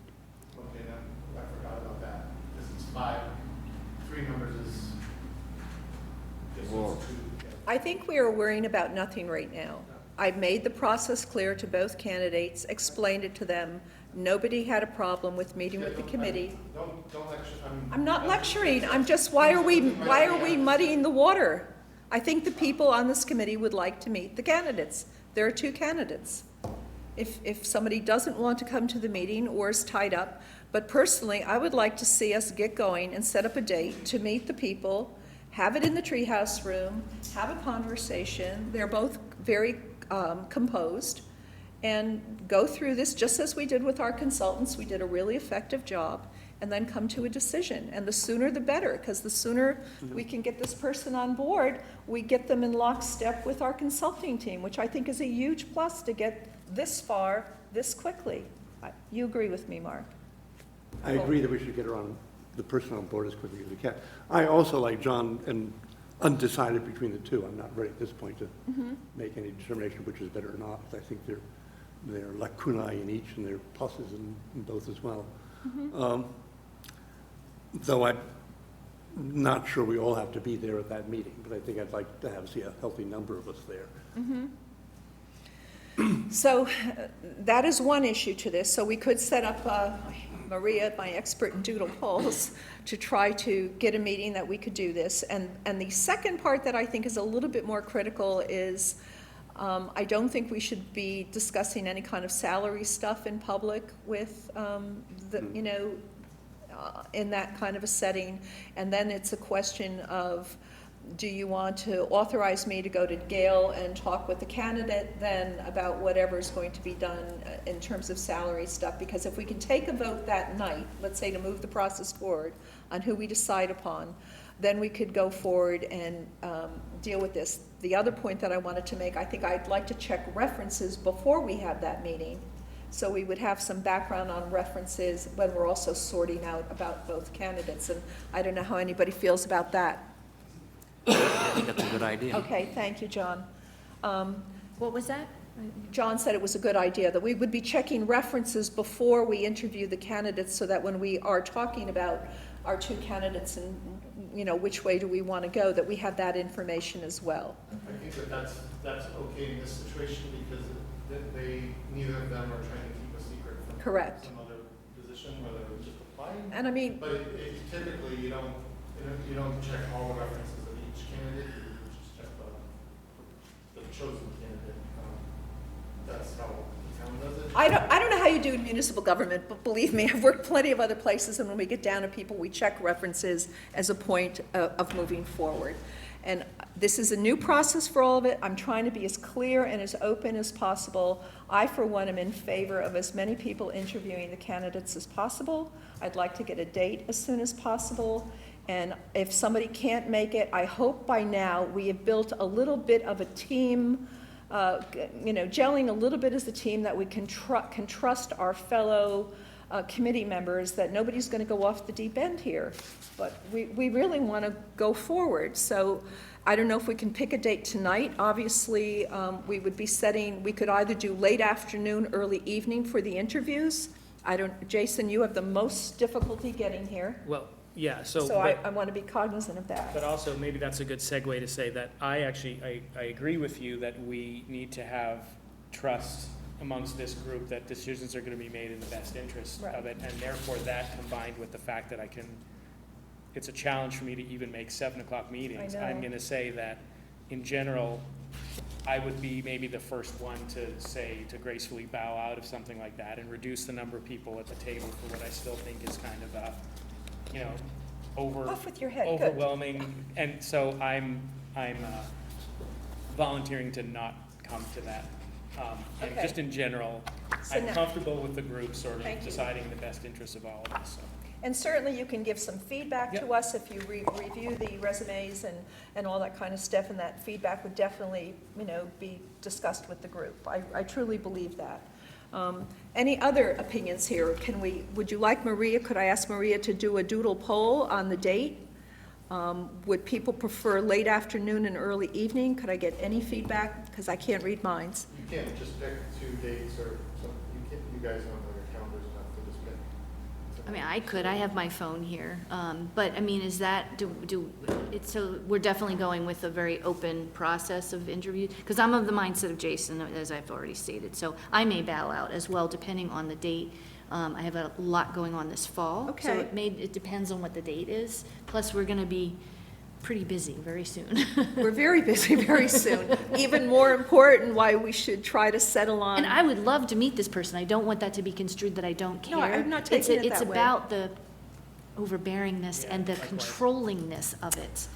Okay, then I forgot about that. This is 5. 3 members is just 2. Yeah. I think we are worrying about nothing right now. I made the process clear to both candidates, explained it to them. Nobody had a problem with meeting with the committee. Don't lecture, I'm not lecturing, I'm just, why are we muddying the water? I think the people on this committee would like to meet the candidates. There are two candidates. If somebody doesn't want to come to the meeting or is tied up, but personally, I would like to see us get going and set up a date to meet the people, have it in the treehouse room, have a conversation. They're both very composed, and go through this just as we did with our consultants. We did a really effective job, and then come to a decision. And the sooner the better, because the sooner we can get this person on board, we get them in lockstep with our consulting team, which I think is a huge plus to get this far, this quickly. You agree with me, Mark? I agree that we should get the person on board as quickly as we can. I also, like John, am undecided between the two. I'm not ready at this point to make any determination which is better or not. I think there are lacunae in each, and there are pluses in both as well. Though I'm not sure we all have to be there at that meeting, but I think I'd like to see a healthy number of us there. So that is one issue to this. So we could set up, Maria, my expert in doodle polls, to try to get a meeting that we could do this. And the second part that I think is a little bit more critical is I don't think we should be discussing any kind of salary stuff in public with, in that kind of a setting. And then it's a question of, do you want to authorize me to go to Gail and talk with the candidate then about whatever's going to be done in terms of salary stuff? Because if we can take a vote that night, let's say to move the process forward on who we decide upon, then we could go forward and deal with this. The other point that I wanted to make, I think I'd like to check references before we have that meeting. So we would have some background on references when we're also sorting out about both candidates. And I don't know how anybody feels about that. I think that's a good idea. Okay, thank you, John. What was that? John said it was a good idea, that we would be checking references before we interview the candidates, so that when we are talking about our two candidates and, which way do we want to go, that we have that information as well. I think that's okay in this situation, because neither of them are trying to keep a secret from Correct. some other position, whether it's just applying. And I mean, But typically, you don't check all the references of each candidate, you just check the chosen candidate. That's how the town does it. I don't know how you do in municipal government, but believe me, I've worked plenty of other places, and when we get down to people, we check references as a point of moving forward. And this is a new process for all of it. I'm trying to be as clear and as open as possible. I, for one, am in favor of as many people interviewing the candidates as possible. I'd like to get a date as soon as possible. And if somebody can't make it, I hope by now we have built a little bit of a team, gelling a little bit as a team that we can trust our fellow committee members, that nobody's going to go off the deep end here. But we really want to go forward. So I don't know if we can pick a date tonight. Obviously, we could either do late afternoon, early evening for the interviews. Jason, you have the most difficulty getting here. Well, yeah, so. So I want to be cognizant of that. But also, maybe that's a good segue to say that I agree with you that we need to have trust amongst this group that decisions are going to be made in the best interest of it. And therefore, that combined with the fact that it's a challenge for me to even make 7 o'clock meetings. I'm going to say that, in general, I would be maybe the first one to gracefully bow out of something like that and reduce the number of people at the table for what I still think is kind of Off with your head, good. overwhelming. And so I'm volunteering to not come to that. And Okay. just in general, So I'm now- comfortable with the group sort Thank of you. deciding the best interests of all of us, so. And certainly you can give some feedback to Yep. us if you review the resumes and all that kind of stuff, and that feedback would definitely, be discussed with the group. I truly believe that. Any other opinions here? Would you like Maria, could I ask Maria to do a doodle poll on the date? Would people prefer late afternoon and early evening? Could I get any feedback? Because I can't read minds. You can't just pick 2 dates or something. You guys don't know your calendars enough to just pick. I mean, I have my phone here, but I mean, is that, so we're definitely going with a very open process of interview? Because I'm of the mindset of Jason, as I've already stated, so I may bow out as well, depending on the date. I have a lot going on this fall. Okay. So it depends on what the date is, plus we're gonna be pretty busy very soon. We're very busy very soon. Even more important, why we should try to settle on. And I would love to meet this person, I don't want that to be construed that I don't care. No, I'm not taking it It's that way. about the overbearingness and the controllingness of it.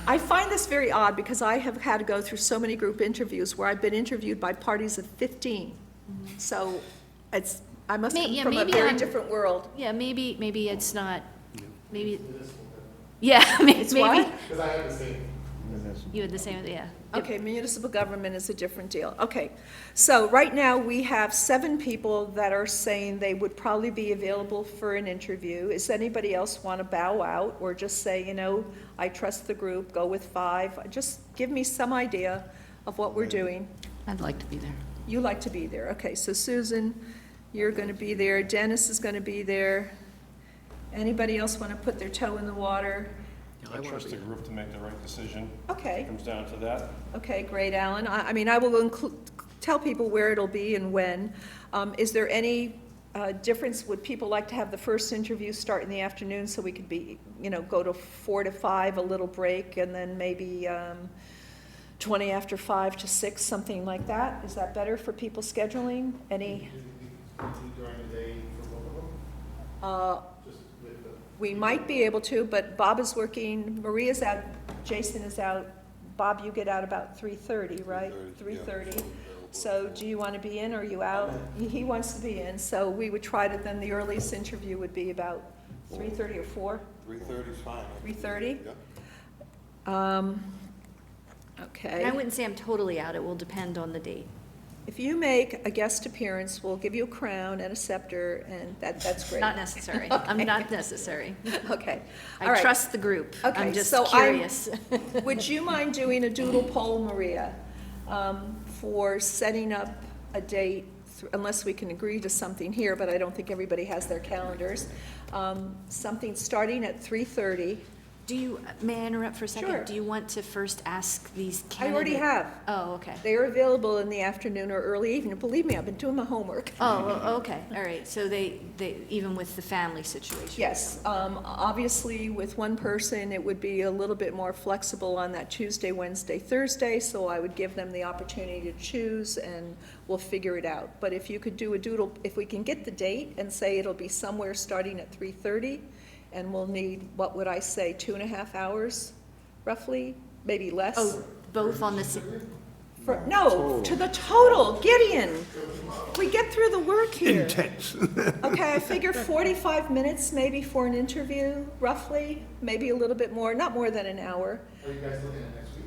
I find this very odd because I have had to go through so many group interviews where I've been interviewed by parties of 15. So I must come from a maybe very I'm- different world. Yeah, maybe it's not, maybe, yeah, maybe. It's what? Because I have the same. You had the same, yeah. Okay, municipal government is a different deal. Okay, so right now we have 7 people that are saying they would probably be available for an interview. Is anybody else want to bow out or just say, I trust the group, go with 5? Just give me some idea of what we're doing. I'd like to be there. You like to be there. Okay, so Susan, you're going to be there. Dennis is going to be there. Anybody else want to put their toe in the water? I trust the group to make the right decision. Okay. Comes down to that. Okay, great, Alan. I mean, I will tell people where it'll be and when. Is there any difference? Would people like to have the first interview start in the afternoon so we could be, go to 4 to 5, a little break, and then maybe 20 after 5 to 6, something like that? Is that better for people scheduling? Any? During the day for both of them? Just with the. We might be able to, but Bob is working, Maria's out, Jason is out. Bob, you get out about 3:30, right? 3:30. So do you want to be in or are you out? He wants to be in, so we would try to, then the earliest interview would be about 3:30 or 4? 3:30 is fine. 3:30? Yeah. Okay. I wouldn't say I'm totally out, it will depend on the date. If you make a guest appearance, we'll give you a crown and a scepter, and that's great. Not necessary, I'm not necessary. Okay. All I right. trust the group, Okay, I'm just so curious. Would you mind doing a doodle poll, Maria, for setting up a date, unless we can agree to something here, but I don't think everybody has their calendars, something starting at 3:30. May I interrupt for a second? Sure. Do you want to first ask these I candidates? already have. Oh, okay. They are available in the afternoon or early evening. Believe me, I've been doing my homework. Oh, okay, all right, so they, even with the family situation? Yes, obviously, with one person, it would be a little bit more flexible on that Tuesday, Wednesday, Thursday, so I would give them the opportunity to choose, and we'll figure it out. But if you could do a doodle, if we can get the date and say it'll be somewhere starting at 3:30, and we'll need, what would I say, 2.5 hours, roughly, maybe less? Oh, both on the, No, to the total, Gideon. We get through the work here. Intense. Okay, I figure 45 minutes maybe for an interview, roughly, maybe a little bit more, not more than an hour. Are you guys looking at next week?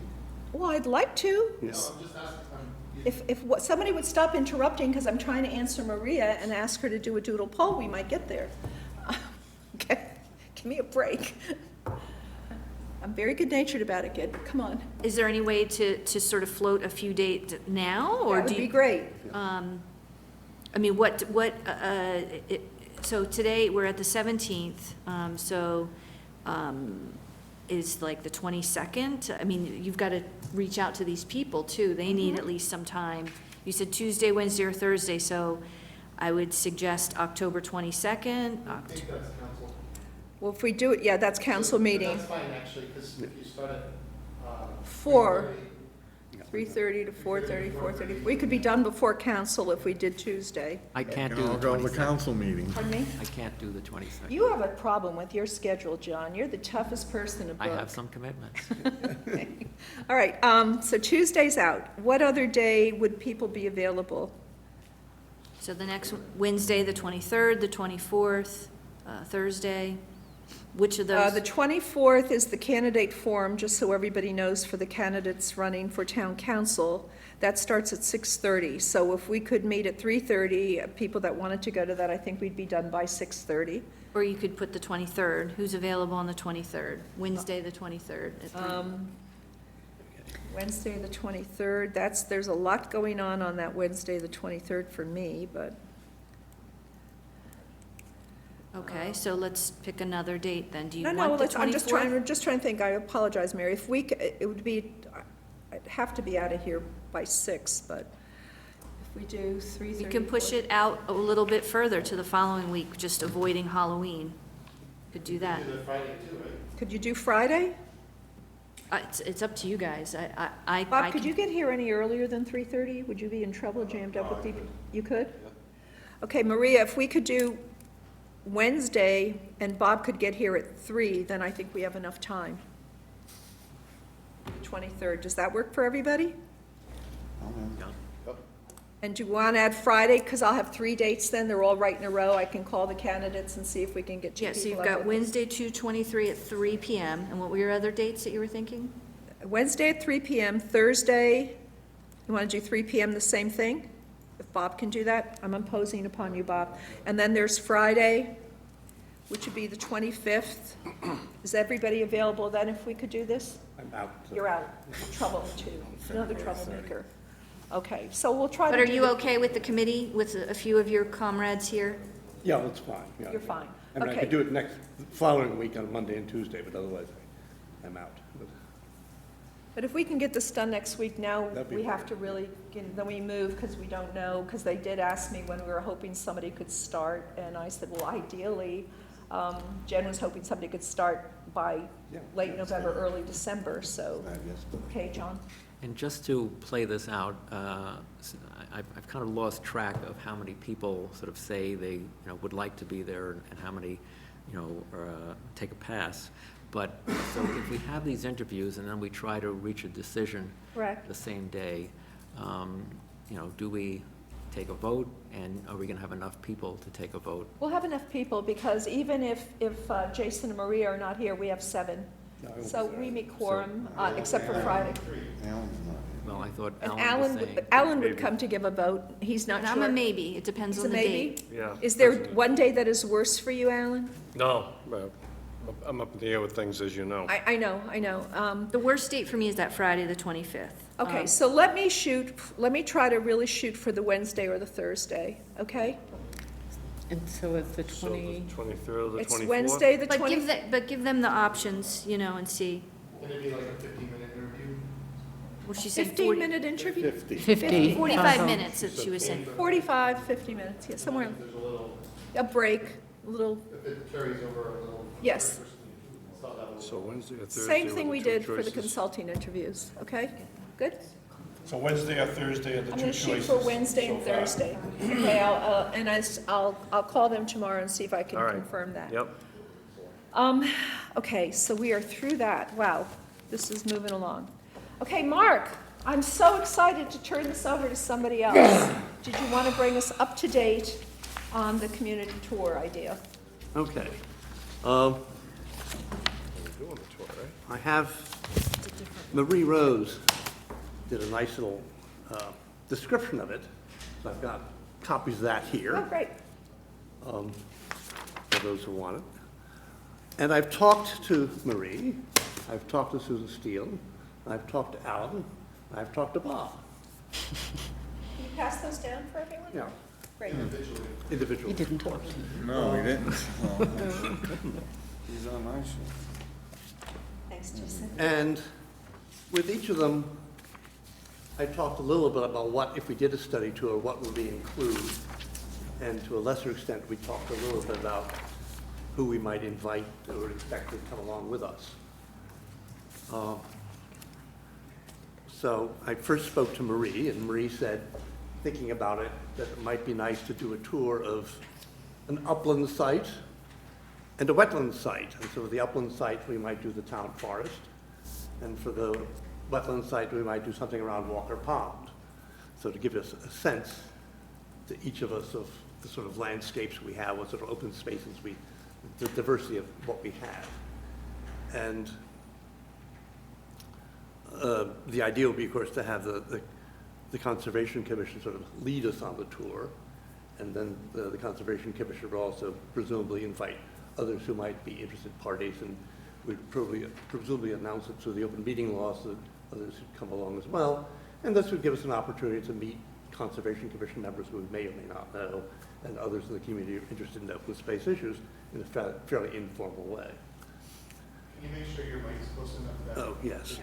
Well, I'd like to. No, I'm just asking, If somebody would stop interrupting, because I'm trying to answer Maria and ask her to do a doodle poll, we might get there. Okay, give me a break. I'm very good-natured about it, kid, come on. is there any way to sort of float a few dates now, or That do would be you? great. I mean, so today, we're at the 17th, is like the 22nd? I mean, you've got to reach out to these people, too. They need at least some time. You said Tuesday, Wednesday, or Thursday, so I would suggest October 22nd. I think that's council. Well, if we do it, yeah, that's council meeting. That's fine, actually, because if you start at. 4. 3:30 to 4:30, 4:30. We could be done before council if we did Tuesday. I can't Can do all the go to the 22nd. council meeting. Pardon me? I can't do the 22nd. You have a problem with your schedule, John. You're the toughest person to book. I have some commitments. All right, so Tuesday's out. What other day would people be available? So the next Wednesday, the 23rd, the 24th, Thursday, which of those? The 24th is the candidate forum, just so everybody knows, for the candidates running for town council. That starts at 6:30. So if we could meet at 3:30, people that wanted to go to that, I think we'd be done by 6:30. Or you could put the 23rd. Who's available on the 23rd? Wednesday, the 23rd at 3. Wednesday, the 23rd, there's a lot going on that Wednesday, the 23rd for me, but Okay, so let's pick another date then. Do you No, want no, the let's, I'm just 24th? trying to think, I apologize, Mary, if we, it would be, I'd have to be out of here by 6, but if we do 3:30. We can push it out a little bit further to the following week, just avoiding Halloween. Could do that. Do the Friday too, right? Could you do Friday? It's up to you guys. I Bob, could can- you get here any earlier than 3:30? Would you be in trouble jammed up with the, you could? Okay, Maria, if we could do Wednesday and Bob could get here at 3, then I think we have enough time. 23rd, does that work for everybody? And do you want to add Friday? Because I'll have 3 dates then, they're all right in a row. I can call the candidates and see if we can get 2 Yeah, people. so you've out got with us. Wednesday, 2/23 at 3 PM. And what were your other dates that you were thinking? Wednesday at 3 PM, Thursday, you want to do 3 PM, the same thing? If Bob can do that, I'm imposing upon you, Bob. And then there's Friday, which would be the 25th. Is everybody available then if we could do this? I'm out. You're out. Trouble too. Another troublemaker. Okay, so we'll try to But do. are you okay with the committee, with a few of your comrades here? Yeah, that's fine. Yeah. You're fine. I mean, I Okay. could do it following week on Monday and Tuesday, but otherwise I'm out. But if we can get this done next week, now That'd be we have to really, then we move, because we don't know, because they did ask me when we were hoping somebody could start, and I said, well, ideally, Jen was hoping somebody could start by Yeah. late November, early December, so, okay, John? And just to play this out, I've kind of lost track of how many people sort of say they, would like to be there and how many, take a pass. But, so if we have these interviews and then we try to reach a decision Correct. the same day, do we take a vote, and are we going to have enough people to take a vote? We'll have enough people, because even if Jason and Maria are not here, we have 7. So we meet quorum, except for Friday. Well, I thought And Alan was saying. Alan would come to give a vote, he's not And sure. I'm a maybe. It depends He's on a the maybe? date. Yeah. Is there definitely. one day that is worse for you, Alan? No, I'm up in the air with things, as you know. I know. The worst date for me is that Friday, the 25th. Okay, so let me try to really shoot for the Wednesday or the Thursday, okay? And so if the So the 23rd or the 24th? It's Wednesday, the But 20th. give them the options, and see. Can it be like a 15-minute interview? Well, she said 40, 15-minute interview? 50. 45 minutes, that she was saying. 45, 50 minutes, yeah, somewhere, If there's a little, a break, a little, if it carries over a little. yes. Saw that So Wednesday or Thursday Same were thing the we two did for the choices. consulting interviews, okay? Good? So Wednesday or Thursday are the I'm two gonna choices. shoot for Wednesday and so far. Thursday. Okay, I'll call them tomorrow and see if I can All right. confirm that. Yep. Okay, so we are through that. Wow, this is moving along. Okay, Mark, I'm so excited to turn this over to somebody else. Did you want to bring us up to date on the community tour idea? Okay. Doing the tour, right? I have, Marie Rose did a nice little description of it. So I've got copies of that here. Oh, great. For those who want it. And I've talked to Marie, I've talked to Susan Steele, I've talked to Alan, I've talked to Bob. Can you pass those down for everyone? Yeah, Great. individually. He didn't talk to you. No, we didn't. He's on my show. Thanks, Jason. And with each of them, I talked a little bit about what, if we did a study tour, what would we include? And to a lesser extent, we talked a little bit about who we might invite or expect to come along with us. So I first spoke to Marie, and Marie said, thinking about it, that it might be nice to do a tour of an upland site and a wetland site. And so for the upland site, we might do the town forest. And for the wetland site, we might do something around Walker Pond. So to give us a sense to each of us of the sort of landscapes we have, what sort of open spaces the diversity of what we have. And the idea would be, of course, to have the Conservation Commission sort of lead us on the tour. And then the Conservation Commission would also presumably invite others who might be interested parties, and we'd presumably announce it through the open meeting law so that others would come along as well. And this would give us an opportunity to meet Conservation Commission members who may or may not know, and others in the community interested in open space issues in a fairly informal way. Can you make sure your mic's close enough to that? Oh, yes.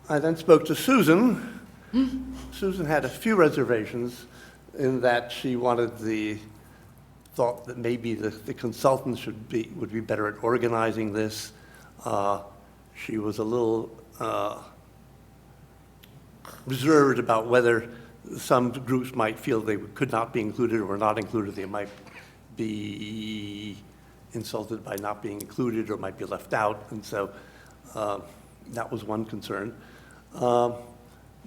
I then spoke to Susan. Susan had a few reservations in that she thought that maybe the consultants would be better at organizing this. She was a little reserved about whether some groups might feel they could not be included or were not included. They might be insulted by not being included or might be left out, and so that was one concern.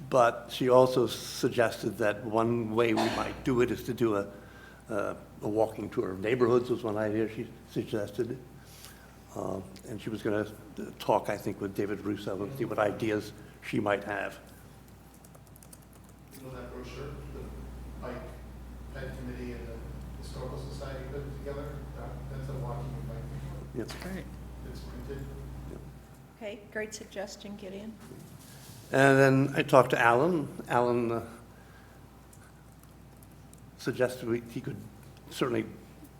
But she also suggested that one way we might do it is to do a walking tour of neighborhoods was one idea she suggested. And she was going to talk, I think, with David Russo and see what ideas she might have. You know that brochure, the bike pet committee and the historical society put together? That's a walking and biking. Yes. Great. It's printed. Okay, great suggestion, Gideon. And then I talked to Alan. Alan suggested he could certainly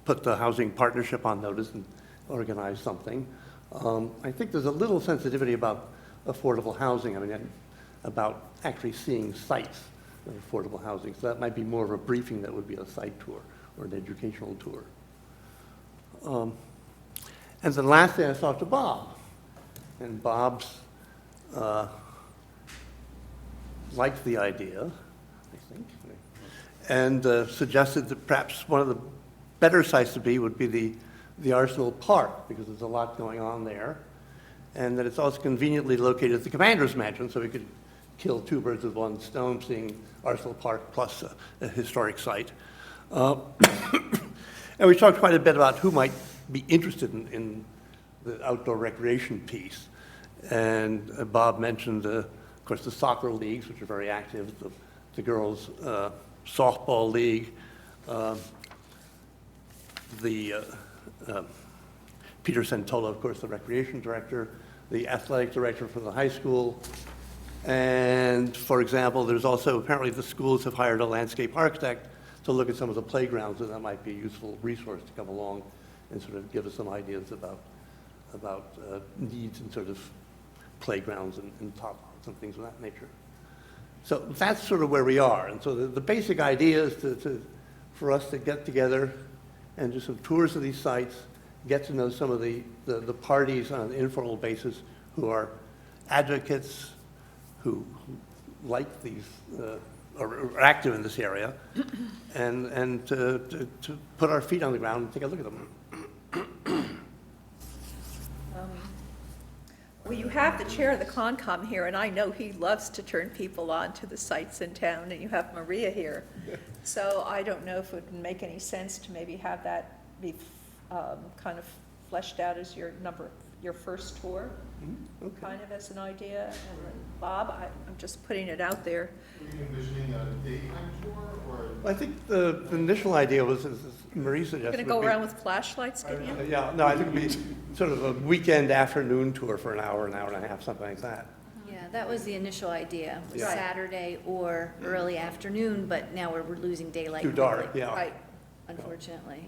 put the housing partnership on notice and organize something. I think there's a little sensitivity about affordable housing. I mean, about actually seeing sites of affordable housing. So that might be more of a briefing that would be a site tour or an educational tour. And then lastly, I talked to Bob. And Bob's liked the idea, I think, and suggested that perhaps one of the better sites to be would be the Arsenal Park, because there's a lot going on there, and that it's also conveniently located at the Commander's Mansion, so we could kill two birds with one stone, seeing Arsenal Park plus a historic site. And we talked quite a bit about who might be interested in the outdoor recreation piece. And Bob mentioned, of course, the soccer leagues, which are very active, the girls' softball league, Peter Santola, of course, the recreation director, the athletic director for the high school. And, for example, there's also, apparently the schools have hired a landscape architect to look at some of the playgrounds, and that might be a useful resource to come along and sort of give us some ideas about needs and sort of playgrounds and top and things of that nature. So that's sort of where we are. And so the basic idea is for us to get together and do some tours of these sites, get to know some of the parties on an informal basis who are advocates, who like these, are active in this area, and to put our feet on the ground and take a look at them. Well, you have the chair of the Concom here, and I know he loves to turn people on to the sites in town, and you have Maria here. So I don't know if it would make any sense to maybe have that be kind of fleshed out as your first tour, Okay. kind of as an idea. And then Bob, I'm just putting it out there. Were you envisioning a daytime tour or? I think the initial idea was, as Marie suggested. Going to go around with flashlights, Gideon? Yeah, no, I think it'd be sort of a weekend afternoon tour for an hour and a half, something like that. Yeah, that was the initial idea, was Yeah. Saturday or early afternoon, but now we're losing daylight. Too dark, completely, yeah. Right. Unfortunately.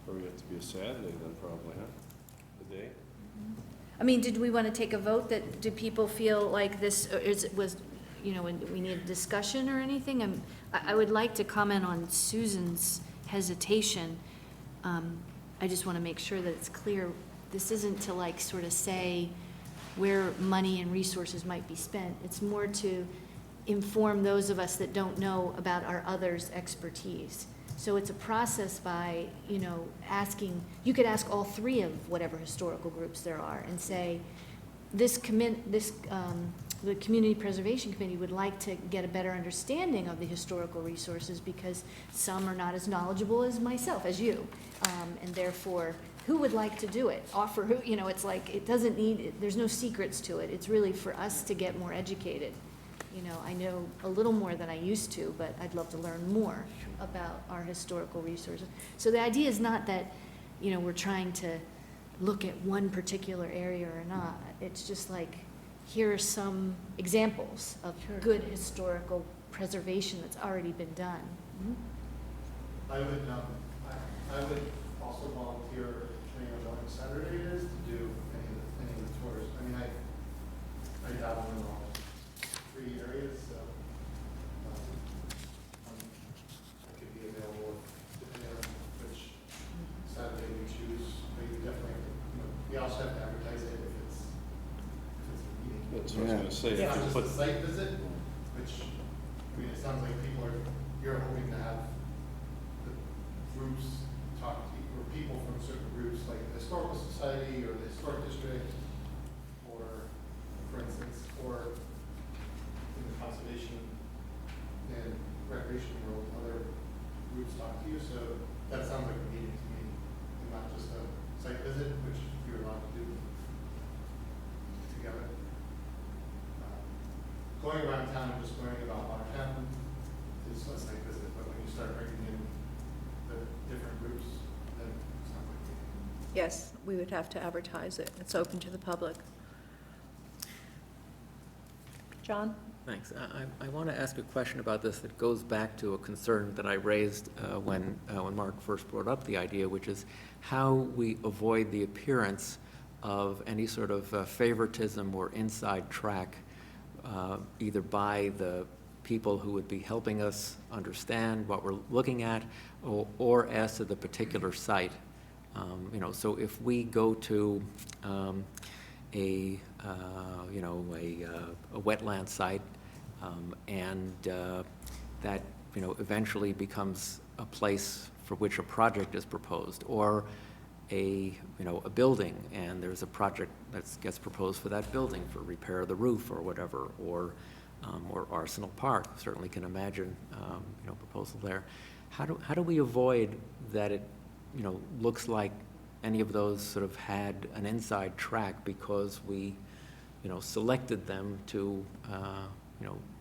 Probably have to be a Saturday then, probably, huh? The day? I mean, did we want to take a vote that, do people feel like this was, when we need a discussion or anything? I would like to comment on Susan's hesitation. I just want to make sure that it's clear, this isn't to like sort of say where money and resources might be spent. It's more to inform those of us that don't know about our others' expertise. So it's a process by, asking, you could ask all three of whatever historical groups there are and say, the Community Preservation Committee would like to get a better understanding of the historical resources because some are not as knowledgeable as myself, as you. And therefore, who would like to do it? Offer who, it's like, it doesn't need, there's no secrets to it. It's really for us to get more educated. I know a little more than I used to, but I'd love to learn more about our historical resources. So the idea is not that, we're trying to look at one particular area or not. It's just like, here are some examples of good historical preservation that's already been done. I would also volunteer, depending on what Saturday it is, to do any of the tours. I mean, I dabble in all 3 areas, so I could be available depending on which Saturday we choose. But you definitely, we also have to advertise it if it's a meeting. That's what I was gonna say. It's if not you just put- a site visit, which, I mean, it sounds like you're hoping to have the groups talk to, or people from certain groups, like the Historical Society or the Historic District, or, for instance, or in the Conservation and Recreation world, other groups talk to you, so that sounds like a meeting to me, and not just a site visit, which you're allowed to do together. Going around town and just learning about Watertown is a site visit, but when you start bringing in the different groups, then it's not like a Yes, we would have to advertise it. It's open to the public. John? Thanks. I want to ask a question about this that goes back to a concern that I raised when Mark first brought up the idea, which is how we avoid the appearance of any sort of favoritism or inside track, either by the people who would be helping us understand what we're looking at, or as to the particular site. So if we go to a wetland site, and that eventually becomes a place for which a project is proposed, or a building, and there's a project that gets proposed for that building for repair of the roof or whatever, or Arsenal Park, certainly can imagine proposal there. How do we avoid that it looks like any of those sort of had an inside track because we selected them to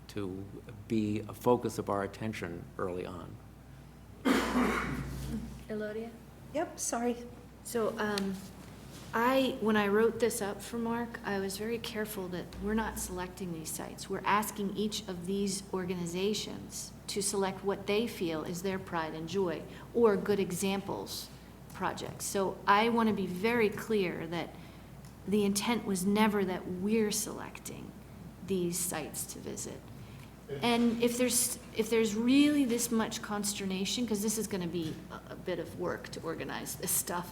to be a focus of our attention early on? Elodia? Yep, sorry. So, when I wrote this up for Mark, I was very careful that we're not selecting these sites. We're asking each of these organizations to select what they feel is their pride and joy, or good examples projects. So I want to be very clear that the intent was never that we're selecting these sites to visit. And if there's really this much consternation, because this is going to be a bit of work to organize this stuff,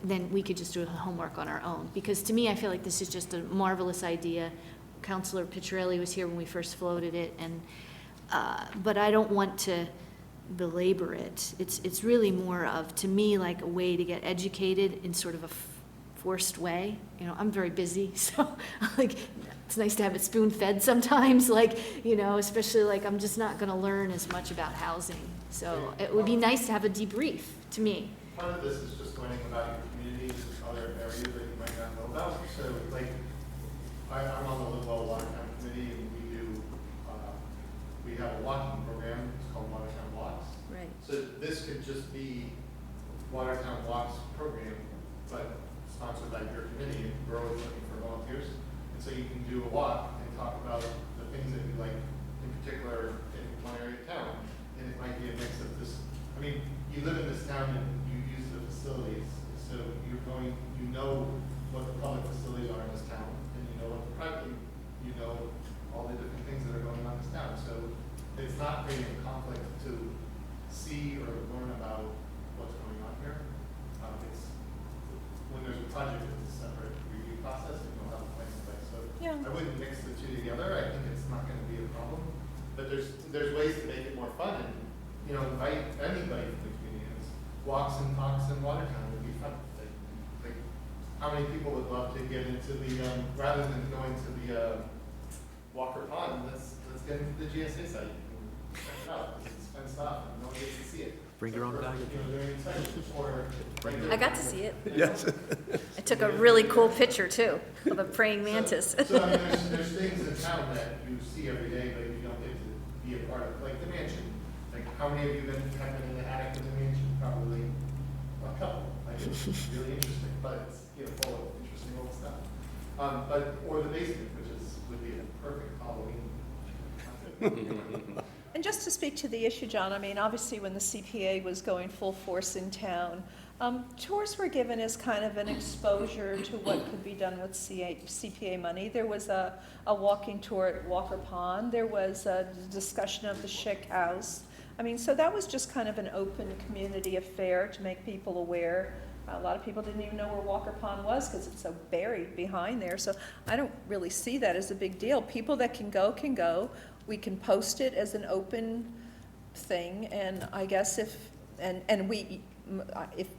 then we could just do homework on our own. Because to me, I feel like this is just a marvelous idea. Councilor Picciarelli was here when we first floated it, and but I don't want to belabor it. It's really more of, to me, like a way to get educated in sort of a forced way. I'm very busy, so like it's nice to have it spoon-fed sometimes, especially I'm just not going to learn as much about housing. So it would be nice to have a debrief, to me. Part of this is just learning about your communities and other areas that you might not know about. So, I'm on the Livewell Watertown Committee, and we have a walking program. It's called Watertown Walks. Right. So this could just be Watertown Walks program, but sponsored by your committee, and we're always looking for volunteers. And so you can do a walk and talk about the things that you like, in particular, in one area of town. And it might be a mix of this. I mean, you live in this town and you use the facilities, so you know what the public facilities are in this town, and you know what the private, you know all the different things that are going on in this town. So it's not creating a conflict to see or learn about what's going on here. It's when there's a project, it's a separate review process, and you'll have a place to play. So Yeah. I wouldn't mix the two together. I think it's not going to be a problem, but there's ways to make it more fun, and invite anybody from the community. Walks and talks in Watertown would be fun. Like, how many people would love to get into the rather than going to the Walker Pond? Let's get into the GSA site and check it out. It's fun stuff, and no one gets to see it. Bring your own Except for, guide. during inspection, or I got to see it. Yes. I took a really cool picture, too, of a praying mantis. So I mean, there's things in town that you see every day, but you don't get to be a part of, like the mansion. Like, how many of you have been in the attic of the mansion? Probably a couple. Like, it's really interesting, but it's full of interesting old stuff. Or the basement, would be a perfect Halloween. And just to speak to the issue, John, I mean, obviously, when the CPA was going full force in town, tours were given as kind of an exposure to what could be done with CPA money. There was a walking tour at Walker Pond. There was a discussion of the Schick House. I mean, so that was just kind of an open community affair to make people aware. A lot of people didn't even know where Walker Pond was because it's so buried behind there. So I don't really see that as a big deal. People that can go can go. We can post it as an open thing, and I guess if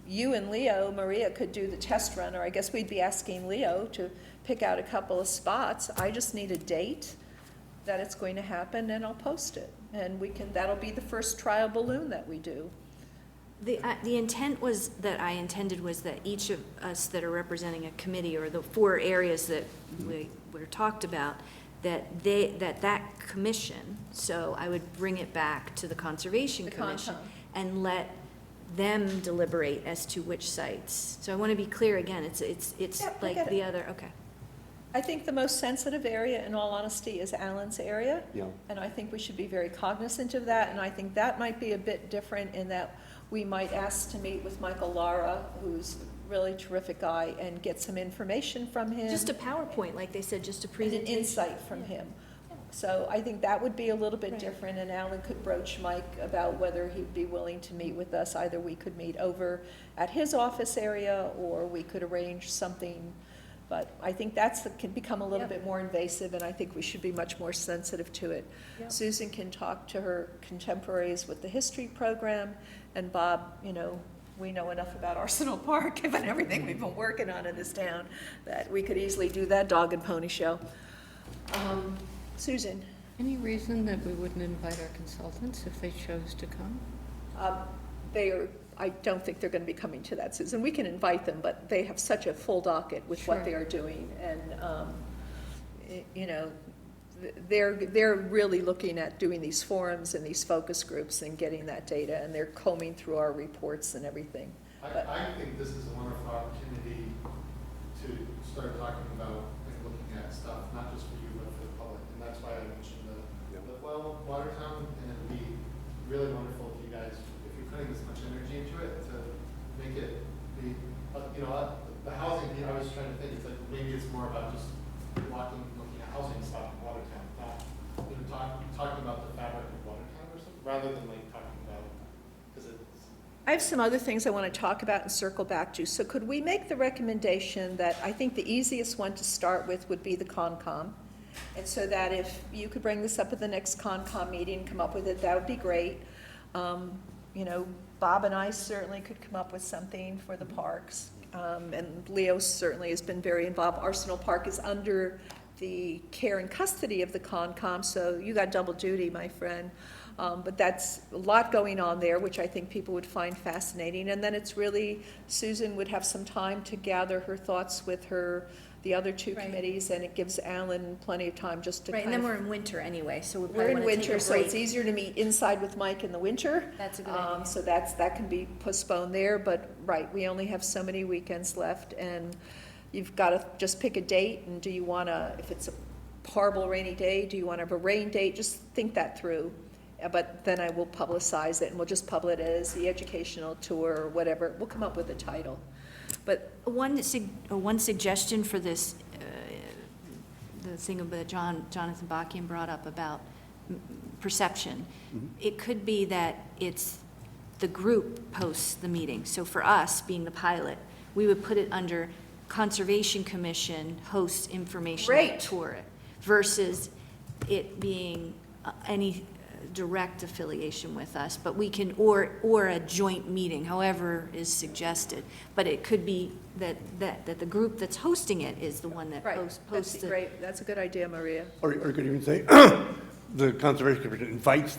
you and Leo, Maria, could do the test run, or I guess we'd be asking Leo to pick out a couple of spots. I just need a date that it's going to happen, and I'll post it. And that'll be the first trial balloon that we do. The intent was, that I intended was that each of us that are representing a committee, or the 4 areas that we were talked about, that commission, so I would bring it back to the Conservation Commission and let them deliberate as to which sites. So I want to be clear again, it's Yeah, I like get the it. other, okay. I think the most sensitive area, in all honesty, is Alan's area. Yeah. And I think we should be very cognizant of that, and I think that might be a bit different in that we might ask to meet with Michael Lara, who's a really terrific guy, and get some information from him. Just a PowerPoint, like they said, just a And an presentation. insight from him. So I think that would be a little bit Right. different, and Alan could broach Mike about whether he'd be willing to meet with us. Either we could meet over at his office area, or we could arrange something. But I think can become a little Yeah. bit more invasive, and I think we should be much more sensitive to it. Yeah. Susan can talk to her contemporaries with the history program, and Bob, we know enough about Arsenal Park, given everything we've been working on in this town, that we could easily do that dog and pony show. Susan? Any reason that we wouldn't invite our consultants if they chose to come? I don't think they're going to be coming to that, Susan. We can invite them, but they have such a full docket with what Sure. they are doing. And, they're really looking at doing these forums and these focus groups and getting that data, and they're combing through our reports and everything. I think this is a wonderful opportunity to start talking about and looking at stuff, not just for you, but for the public. And that's why I mentioned the Watertown, and it'd be really wonderful if you guys, if you're putting this much energy into it, to make it be, the housing, I was trying to think, it's like, maybe it's more about just looking at housing stock in Watertown, not, talking about the fabric of Watertown or something, rather than like talking about, because it's, I have some other things I want to talk about and circle back to. So could we make the recommendation that I think the easiest one to start with would be the Concom? And so that if you could bring this up at the next Concom meeting, come up with it, that would be great. Bob and I certainly could come up with something for the parks. And Leo certainly has been very involved. Arsenal Park is under the care and custody of the Concom, so you got double duty, my friend. But that's a lot going on there, which I think people would find fascinating. And then it's really, Susan would have some time to gather her thoughts with the other 2 Right. committees, and it gives Alan plenty of time just to Right, kind and of. then we're in winter anyway, so we We're probably in want to take winter, a so it's break. easier to meet inside with Mike in the winter. That's a good idea. So that can be postponed there, but, right, we only have so many weekends left, and you've got to just pick a date, and do you want to, if it's a horrible rainy day, do you want to have a rain date? Just think that through. But then I will publicize it, and we'll just publish it as the educational tour or whatever. We'll come up with a title. But One suggestion for this, the thing that Jonathan Bachkian brought up about perception, it could be that it's the group posts the meeting. So for us, being the pilot, we would put it under Conservation Commission hosts informational Great. tour, versus it being any direct affiliation with us, but we can, or a joint meeting, however is suggested. But it could be that the group that's hosting it is the one that right, posts that's it. great. That's a good idea, Maria. Or you could even say, the Conservation Commission invites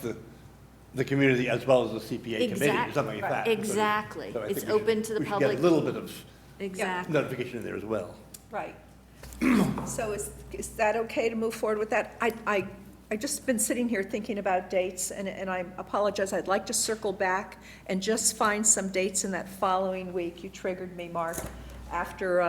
the community as well as the CPA committee, or something like that. Exactly. So I It's think we should- open to the We should public. get a little bit of Exactly. notification in there as well. Right. So is that okay to move forward with that? I just been sitting here thinking about dates, and I apologize, I'd like to circle back and just find some dates in that following week. You triggered me, Mark, after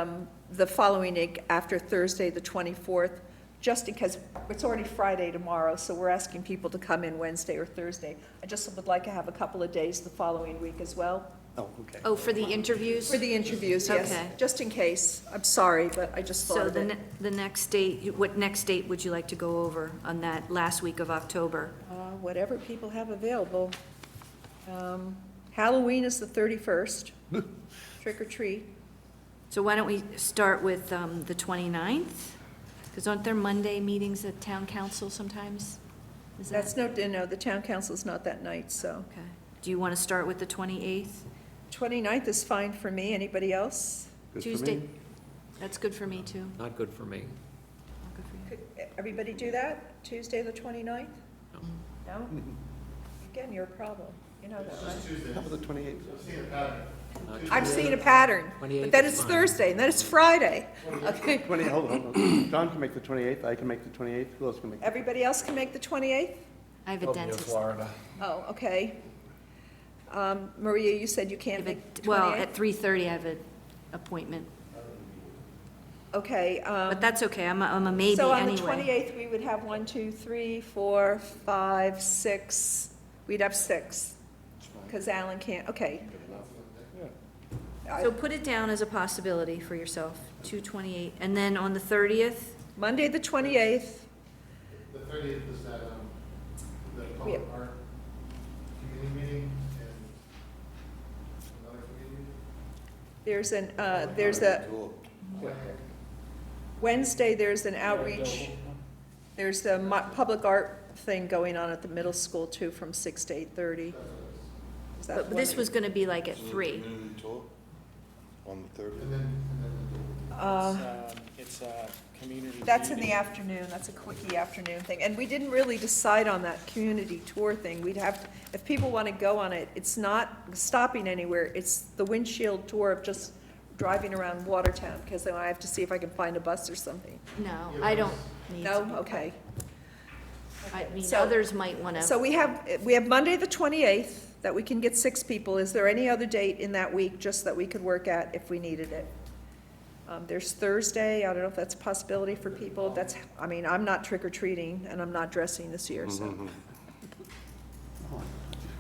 the following week after Thursday, the 24th, just because it's already Friday tomorrow, so we're asking people to come in Wednesday or Thursday. I just would like to have a couple of days the following week as well. Oh, okay. Oh, for the interviews? For the interviews, yes. Okay. Just in case. I'm sorry, but I just thought So of it. the next date, what next date would you like to go over on that last week of October? Whatever people have available. Halloween is the 31st. Trick or treat. So why don't we start with the 29th? Because aren't there Monday meetings at town council sometimes? Is that? That's no, the town council's not that night, so. Okay. Do you want to start with the 28th? 29th is fine for me. Anybody else? Good for Tuesday? me. That's good for me, too. Not good for me. Not good for you. Could everybody do that? Tuesday, the 29th? No? Again, you're a problem. You know that, right? Tuesday. How about the 28th? I've seen a pattern. I'm seeing a pattern, 28th but then is it's fine. Thursday, and then it's Friday. Okay. Hold on. John can make the 28th, I can make the 28th, who else can make? Everybody else can make the 28th? I have a dentist. Florida. Oh, okay. Maria, you said you I can't have make a- Well, 28th? at 3:30 I have an appointment, Okay. but that's okay, I'm a maybe So on the anyway. 28th, we would have 1, 2, 3, 4, 5, 6. We'd have 6, because Alan can't, okay. So put it down as a possibility for yourself, 2/28, and then on the 30th, Monday, the 28th, The 30th is that, the Yeah. public art community meeting and another community. there's a, Wednesday, there's an outreach, there's a public art thing going on at the middle school too, from 6 to 8:30. Is that but one this that- was gonna be like at 3. Community tour on the 30th. And then It's a community. That's in the meeting. afternoon, that's a quickie afternoon thing. And we didn't really decide on that community tour thing. We'd have, to if people want to go on it, it's not stopping anywhere. It's the windshield tour of just driving around Watertown, because then I have to see if I can find a bus or something. No, I don't need No? to. Okay. I mean, So- others might wanna. So we have Monday, the 28th, that we can get 6 people. Is there any other date in that week just that we could work at if we needed it? There's Thursday, I don't know if that's a possibility for people. That's, I mean, I'm not trick or treating, and I'm not dressing this year, so.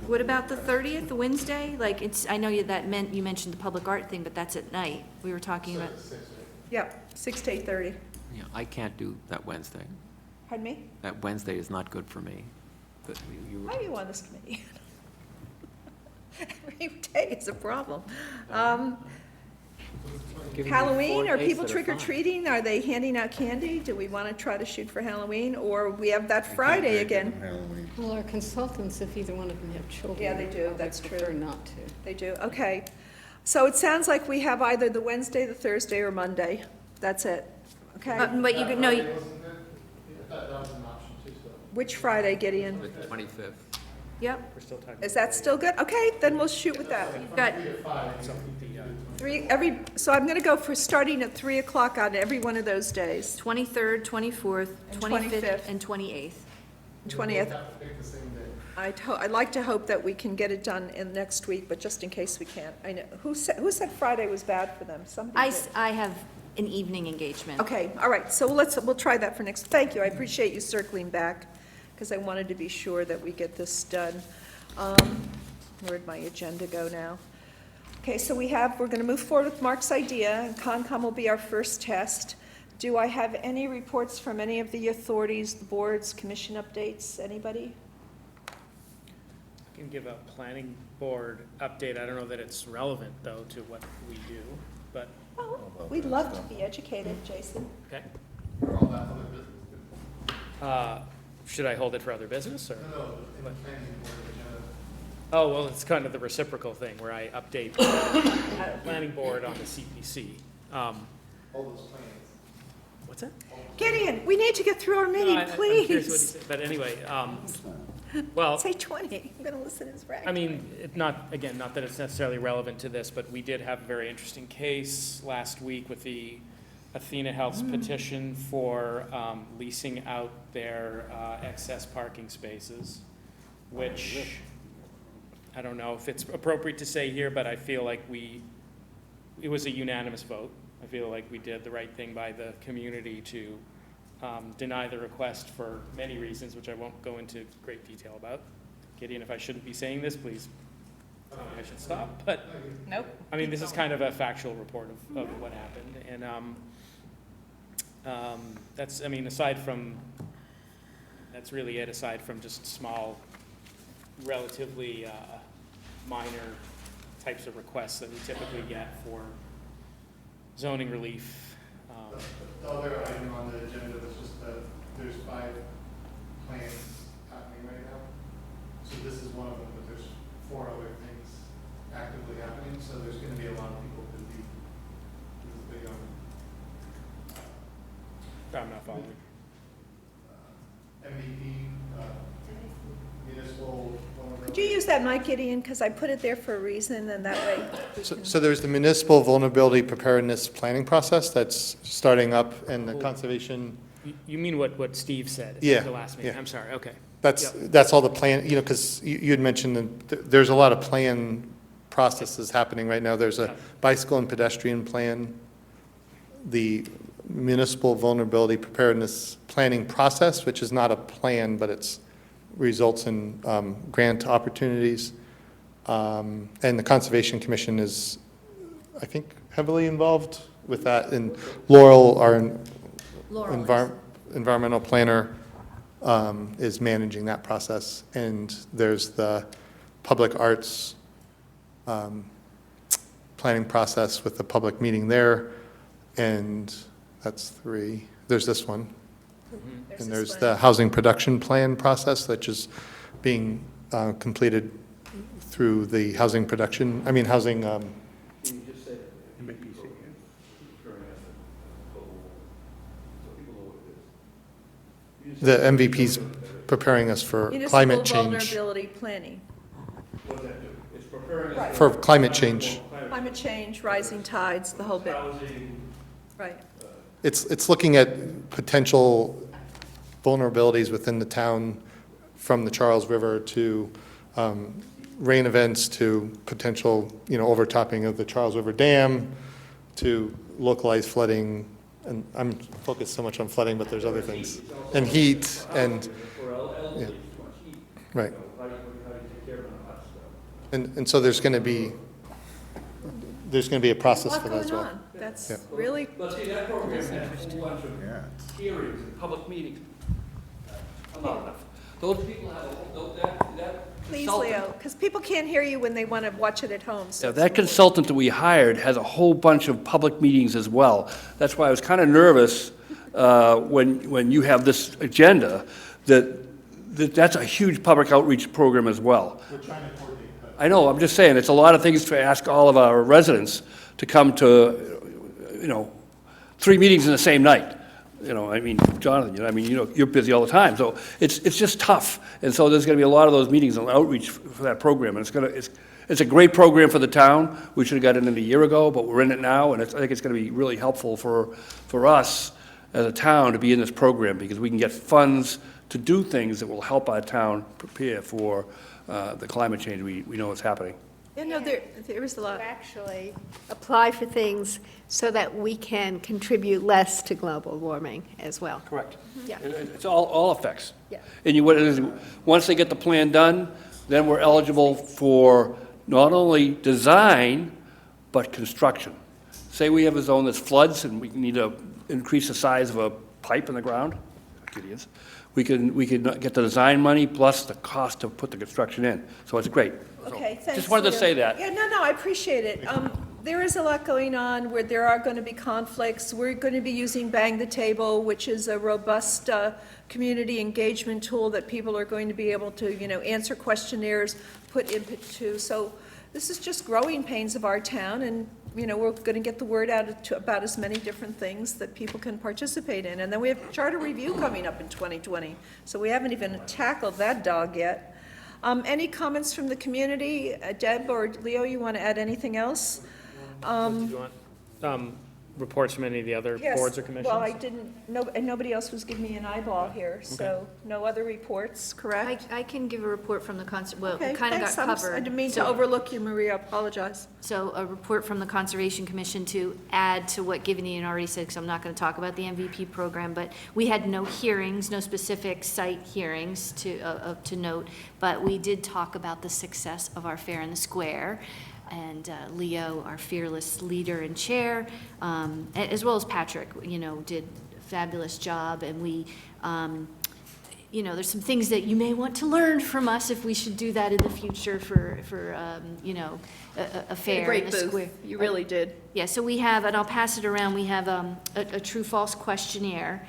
What about the 30th, the Wednesday? Like, it's, I know you, you mentioned the public art thing, but that's at night. We were talking about, 6, right? Yeah, 6 to 8:30. Yeah, I can't do that Wednesday. Pardon me? That Wednesday is not good for me. But you Why are you on this committee? Every day is a problem. giving you Halloween, 4 are dates people that trick or fine. treating? Are they handing out candy? Do we want to try to shoot for Halloween? Or we have that Friday again? Halloween. Well, our consultants, if either one of them have children. Yeah, they do, that's They prefer true. not to. They do, okay. So it sounds like we have either the Wednesday, the Thursday, or Monday. That's it, okay? but you could, no, Friday you, wasn't good? I thought that was an option too, so. Which Friday, Gideon? The 25th. yep, We're still talking. Is that still good? Okay, then we'll shoot with that. you've got, So I'm going to go for starting at 3 o'clock on every one of those days. 23rd, 24th, And 25th, 25th. and 28th. 20th. Have to pick the same day. I'd like to hope that we can get it done in next week, but just in case we can't. I know, who said Friday was bad for them? Somebody did. I have an evening engagement. Okay, all right, so we'll try that for next, thank you, I appreciate you circling back, because I wanted to be sure that we get this done. Where'd my agenda go now? Okay, so we're gonna move forward with Mark's idea, and Concom will be our first test. Do I have any reports from any of the authorities, the boards, commission updates, anybody? I can give a planning board update. I don't know that it's relevant, though, to what we do, but, Oh, we'd love to be educated, Jason. okay. For all that other business. Should I hold it for other business, or? No, in the planning board agenda. Oh, well, it's kind of the reciprocal thing, where I update the planning board on the CPC. All those plans. What's that? Gideon, we need to get through our No, meeting, I'm curious what you please. said, but anyway, well, Say 20, I'm gonna listen as brag. I mean, not that it's necessarily relevant to this, but we did have a very interesting case last week with the Athena Health's petition for leasing out their excess parking spaces, which, I don't know if it's appropriate to say here, but I feel like it was a unanimous vote. I feel like we did the right thing by the community to deny the request for many reasons, which I won't go into great detail about. Gideon, if I shouldn't be saying this, please tell me I should stop, but. Nope. I mean, this is kind of a factual report of what happened, and that's, I mean, that's really it, aside from just small, relatively minor types of requests that we typically get for zoning relief. The other item on the agenda was just that there's 5 plans happening right now. So this is one of them, but there's 4 other things actively happening, so there's gonna be a lot of people busy. This is big on I'm not following. MVP, municipal. Could you use that mic, Gideon, because I put it there for a reason, and that way. So there's the municipal vulnerability preparedness planning process that's starting up, and the conservation, You mean what Steve said Yeah, at the last meeting? yeah. I'm sorry, okay. that's all the plan, you know, because you had mentioned that there's a lot of plan processes happening right now. There's a bicycle and pedestrian plan, the municipal vulnerability preparedness planning process, which is not a plan, but it's results in grant opportunities. And the Conservation Commission is, I think, heavily involved with that. And Laurel, our environmental planner, is managing that process. And there's the public arts planning process with the public meeting there. And that's 3. There's this one. And there's the housing production plan process, which is being completed through the housing. The MVP's preparing us for climate Municipal change. vulnerability planning. It's preparing us For climate change. Climate change, rising tides, the whole bit. Right. It's looking at potential vulnerabilities within the town, from the Charles River to rain events to potential, overtopping of the Charles River Dam to localized flooding. And I'm focused so much on flooding, but there's other things. And heat and, yeah. Right. And so there's going to be a process A lot for that as going well. on. That's Yeah. really, But see, that program has a whole bunch of Yeah. hearings and public meetings. Not enough. Those people have, that please, consultant- Leo, because people can't hear you when they want to watch it at home. So Yeah, that consultant that we hired has a whole bunch of public meetings as well. That's why I was kind of nervous when you have this agenda, that's a huge public outreach program as well. We're trying to coordinate that. I know, I'm just saying, it's a lot of things to ask all of our residents to come to, 3 meetings in the same night. I mean, Jonathan, you're busy all the time, so it's just tough. And so there's gonna be a lot of those meetings and outreach for that program, and it's a great program for the town. We should have got it in a year ago, but we're in it now, and I think it's gonna be really helpful for us as a town to be in this program, because we can get funds to do things that will help our town prepare for the climate change we know is happening. Yeah, no, there is a lot. Actually apply for things so that we can contribute less to global warming as well. Correct. Yeah. It's all effects. Yeah. And what it is, once they get the plan done, then we're eligible for not only design, but construction. Say we have a zone that's floods and we need to increase the size of a pipe in the ground, like it is. We can get the design money plus the cost to put the construction in. So it's great. Okay, thanks. Just wanted to Leo. say that. Yeah, no, I appreciate it. There is a lot going on where there are going to be conflicts. We're going to be using Bang the Table, which is a robust community engagement tool that people are going to be able to, answer questionnaires, put input to. So this is just growing pains of our town, and, we're going to get the word out to about as many different things that people can participate in. And then we have charter review coming up in 2020, so we haven't even tackled that dog yet. Any comments from the community? Deb or Leo, you want to add anything else? What did you want? reports from any of the other Yes, boards or commissions? well, I didn't, and nobody else was giving me an eyeball here, so no other reports, correct? I can give a report from the well, Okay, we kind of got thanks. covered. I didn't mean to So- overlook you, Maria, I apologize. So a report from the Conservation Commission to add to what Givney had already said, because I'm not going to talk about the MVP program, but we had no hearings, no specific site hearings to note, but we did talk about the success of our Fair in the Square, and Leo, our fearless leader and chair, as well as Patrick, did a fabulous job, and we, there's some things that you may want to learn from us if we should do that in the future for a fair in the square. You really did. Yeah, so we have, and I'll pass it around, we have a true-false questionnaire,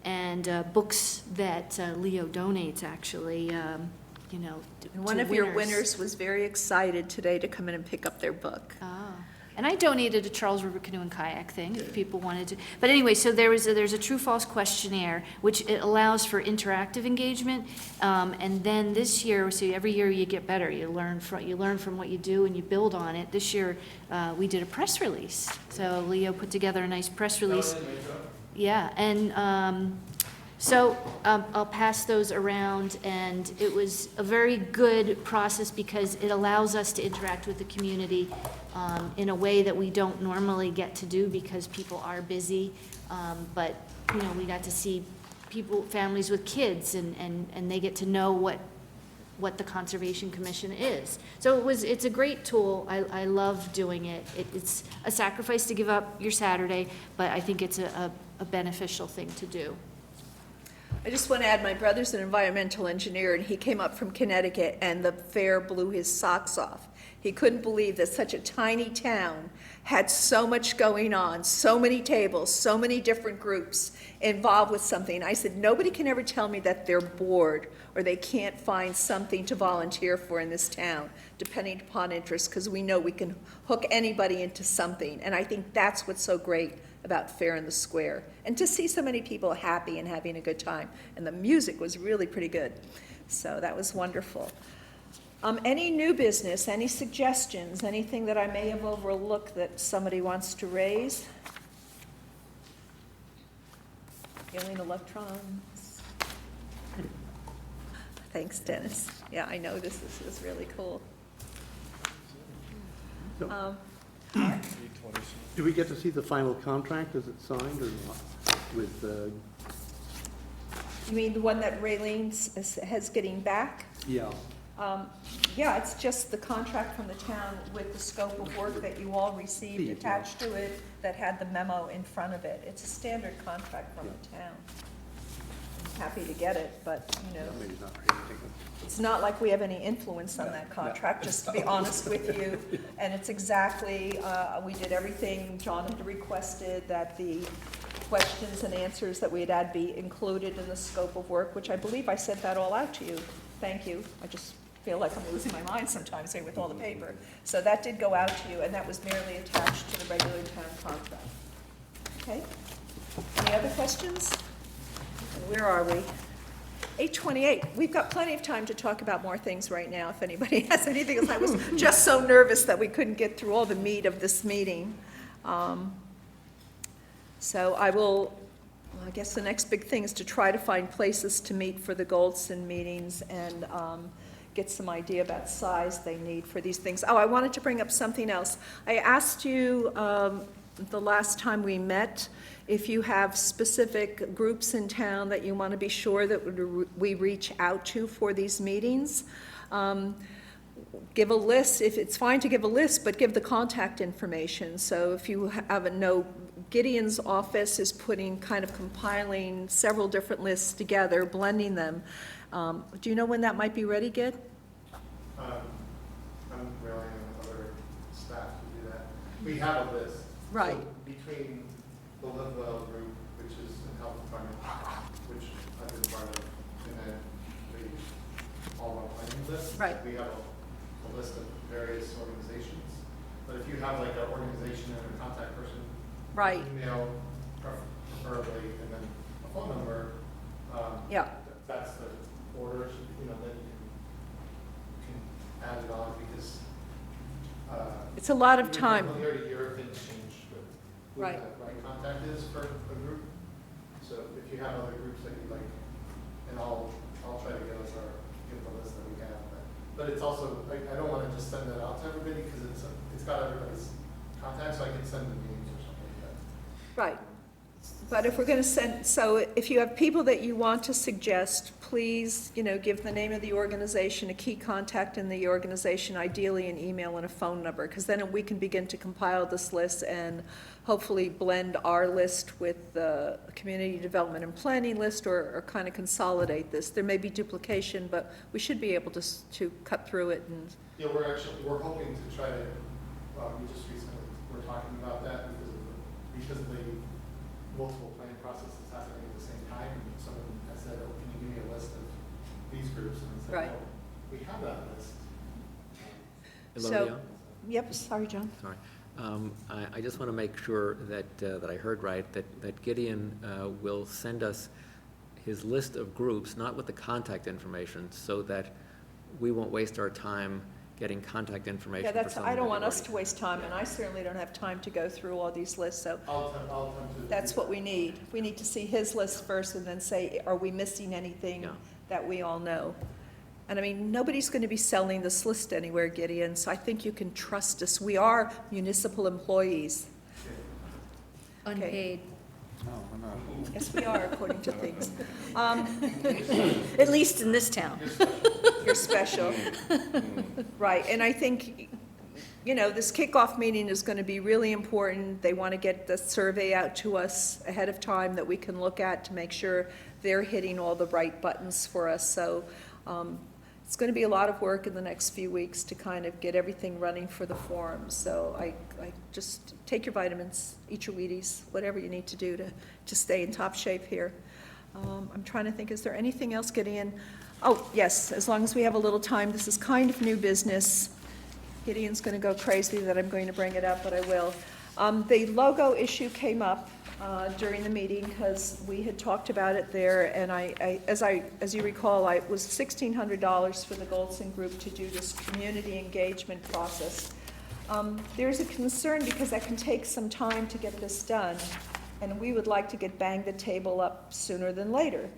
and books that Leo donates, actually, And one of your winners was very excited today to come in and pick up their book. Oh, and I donated a Charles River Canoe and Kayak thing, if people wanted to. But anyway, so there's a true-false questionnaire, which it allows for interactive engagement. And then this year, so every year you get better. You learn from what you do and you build on it. This year, we did a press release. So Leo put together a nice press release. Yeah, and so I'll pass those around, and it was a very good process because it allows us to interact with the community in a way that we don't normally get to do because people are busy. But, we got to see families with kids, and they get to know what the Conservation Commission is. So it's a great tool. I love doing it. It's a sacrifice to give up your Saturday, but I think it's a beneficial thing to do. I just want to add, my brother's an environmental engineer, and he came up from Connecticut, and the fair blew his socks off. He couldn't believe that such a tiny town had so much going on, so many tables, so many different groups involved with something. I said, nobody can ever tell me that they're bored or they can't find something to volunteer for in this town, depending upon interest, because we know we can hook anybody into something. And I think that's what's so great about Fair in the Square. And to see so many people happy and having a good time. And the music was really pretty good. So that was wonderful. Any new business, any suggestions, anything that I may have overlooked that somebody wants to raise? Alien electrons. Thanks, Dennis. Yeah, I know this is really cool. Do we get to see the final contract? Is it signed or not? With, You mean the one that Raylene has getting back? yeah. Yeah, it's just the contract from the town with the scope of work that you all received attached to it that had the memo in front of it. It's a standard contract from the town. I'm happy to get it, but, Maybe not ready to take it. it's not like we have any influence on that contract, just to be honest with you. And it's exactly, we did everything John had requested, that the questions and answers that we had had be included in the scope of work, which I believe I sent that all out to you. Thank you. I just feel like I'm losing my mind sometimes here with all the paper. So that did go out to you, and that was merely attached to the regular town contract. Okay? Any other questions? Where are we? 8:28. We've got plenty of time to talk about more things right now, if anybody has anything else. I was just so nervous that we couldn't get through all the meat of this meeting. So I guess the next big thing is to try to find places to meet for the Goldson meetings and get some idea about size they need for these things. Oh, I wanted to bring up something else. I asked you the last time we met if you have specific groups in town that you want to be sure that we reach out to for these meetings. Give a list, if it's fine to give a list, but give the contact information. So if you have Gideon's office is compiling several different lists together, blending them. Do you know when that might be ready, Gid? I'm relying on other staff to do that. We have a list. Right. So between the Live Well group, which is in health department, which I've been part of, and then the all our planning list. Right. We have a list of various organizations. But if you have like an organization and a contact person, Right. email preferably, and then a phone number. Yeah. That's the order. Then you can add it on because. It's a lot of time. From year to year, things change with for a group. So if you have other groups that you'd like, and I'll try to give the list that we have. But it's also, I don't want to just send that out to everybody because it's got everybody's contacts, so I can send the names or something like that. Right. But if we're going to send, so if you have people that you want to suggest, please, give the name of the organization, a key contact in the organization, ideally an email and a phone number, because then we can begin to compile this list and hopefully blend our list with the community development and planning list, or kind of consolidate this. There may be duplication, but we should be able to cut through it and. Yeah, we're hoping to try to, we just recently were talking about that because of the multiple planning processes happening at the same time. And someone has said, oh, can you give me a list of these groups? And I said, Right. well, we have that list. Elodia? Yep, sorry, John. Sorry. I just want to make sure that I heard right, that Gideon will send us his list of groups, not with the contact information, so that we won't waste our time getting contact information Yeah, for someone I don't that want we've us to waste time, and I certainly don't have time to go through all these lists, so I'll attempt to. that's what we need. We need to see his list first and then say, are we missing anything Yeah. that we all know? And I mean, nobody's going to be selling this list anywhere, Gideon, so I think you can trust us. We are municipal employees. Unpaid. No, we're not. Yes, we are, according to things. At least in this town. You're special. Right, and I think, this kickoff meeting is going to be really important. They want to get the survey out to us ahead of time that we can look at to make sure they're hitting all the right buttons for us. So it's going to be a lot of work in the next few weeks to kind of get everything running for the forum. So I just take your vitamins, eat your Wheaties, whatever you need to do to stay in top shape here. I'm trying to think, is there anything else, Gideon? Oh, yes, as long as we have a little time, this is kind of new business. Gideon's going to go crazy that I'm going to bring it up, but I will. The logo issue came up during the meeting because we had talked about it there, and as you recall, it was $1,600 for the Goldson Group to do this community engagement process. There's a concern because that can take some time to get this done, and we would like to get Bang the Table up sooner than later.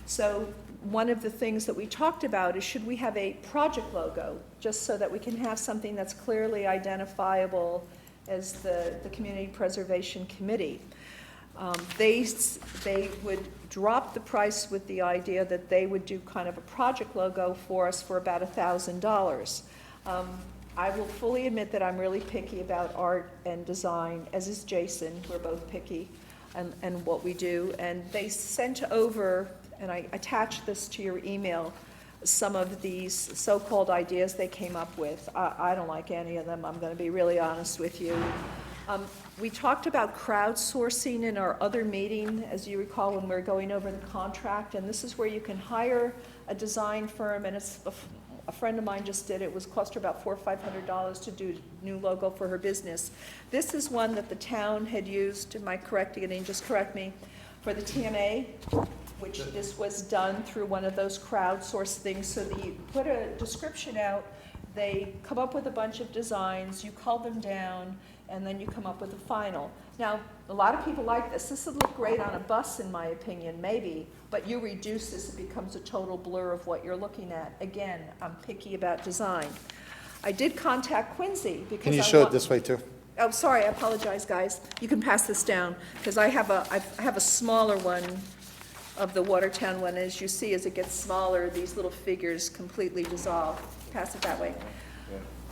So one of the things that we talked about is, should we have a project logo, just so that we can have something that's clearly identifiable as the Community Preservation Committee. They would drop the price with the idea that they would do kind of a project logo for us for about $1,000. I will fully admit that I'm really picky about art and design, as is Jason. We're both picky and what we do. And they sent over, and I attached this to your email, some of these so-called ideas they came up with. I don't like any of them. I'm going to be really honest with you. We talked about crowdsourcing in our other meeting, as you recall, when we were going over the contract, and this is where you can hire a design firm, and it's a friend of mine just did it. It was cost her about $400 or $500 to do a new logo for her business. This is one that the town had used, am I correct, Again, just correct me, for the TMA, which this was done through one of those crowdsourced things. So that you put a description out, they come up with a bunch of designs, you cull them down, and then you come up with a final. Now, a lot of people like this. This would look great on a bus, in my opinion, maybe, but you reduce this, it becomes a total blur of what you're looking at. Again, I'm picky about design. I did contact Quincy because Can you show it this way too? Oh, sorry, I apologize, guys. You can pass this down, because I have a smaller one of the Watertown one. As you see, as it gets smaller, these little figures completely dissolve. Pass it that way.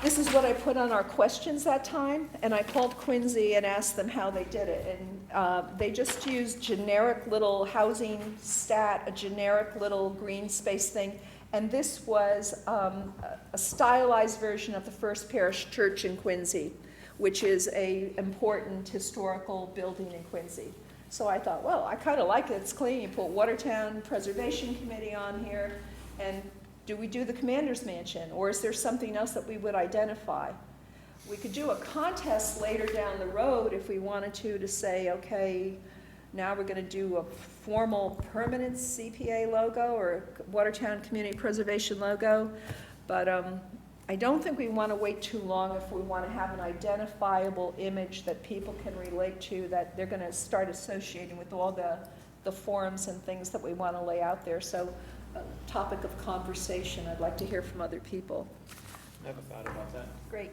This is what I put on our questions that time, and I called Quincy and asked them how they did it. And they just used generic little housing stat, a generic little green space thing. And this was a stylized version of the First Parish Church in Quincy, which is an important historical building in Quincy. So I thought, well, I kind of like it. It's clean. You put Watertown Preservation Committee on here, and do we do the Commander's Mansion, or is there something else that we would identify? We could do a contest later down the road if we wanted to say, okay, now we're going to do a formal permanent CPA logo or Watertown Community Preservation logo. But I don't think we want to wait too long if we want to have an identifiable image that people can relate to, that they're going to start associating with all the forums and things that we want to lay out there. So, topic of conversation, I'd like to hear from other people. I have a thought about that. Great.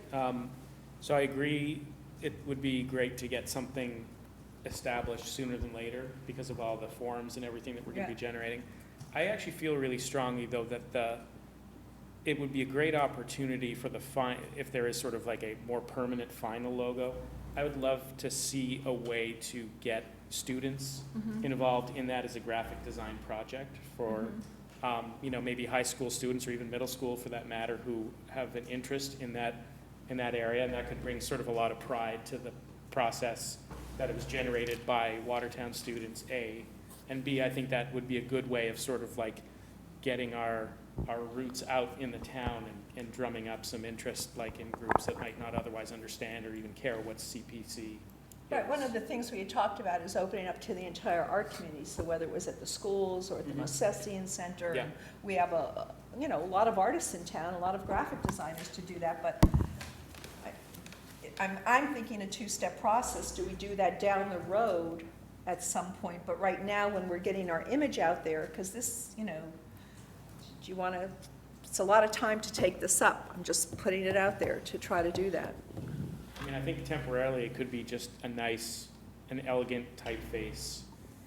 So I agree, it would be great to get something established sooner than later because of all the forums and everything that we're gonna be generating. I actually feel really strongly, though, that it would be a great opportunity for if there is sort of like a more permanent final logo. I would love to see a way to get students involved in that as a graphic design project for, you know, maybe high school students or even middle school for that matter, who have an interest in that area, and that could bring sort of a lot of pride to the process that it was generated by Watertown students, A. And B, I think that would be a good way of sort of like getting our roots out in the town and drumming up some interest, like in groups that might not otherwise understand or even care what CPC Right, one of the things we had talked about is opening up to the entire art community, so whether it was at the schools or at the Mosesian Center. Yeah. And we have a lot of artists in town, a lot of graphic designers to do that, but I'm thinking a two-step process. Do we do that down the road at some point? But right now, when we're getting our image out there, because this, do you want to, it's a lot of time to take this up. I'm just putting it out there to try to do that. I mean, I think temporarily it could be just an elegant typeface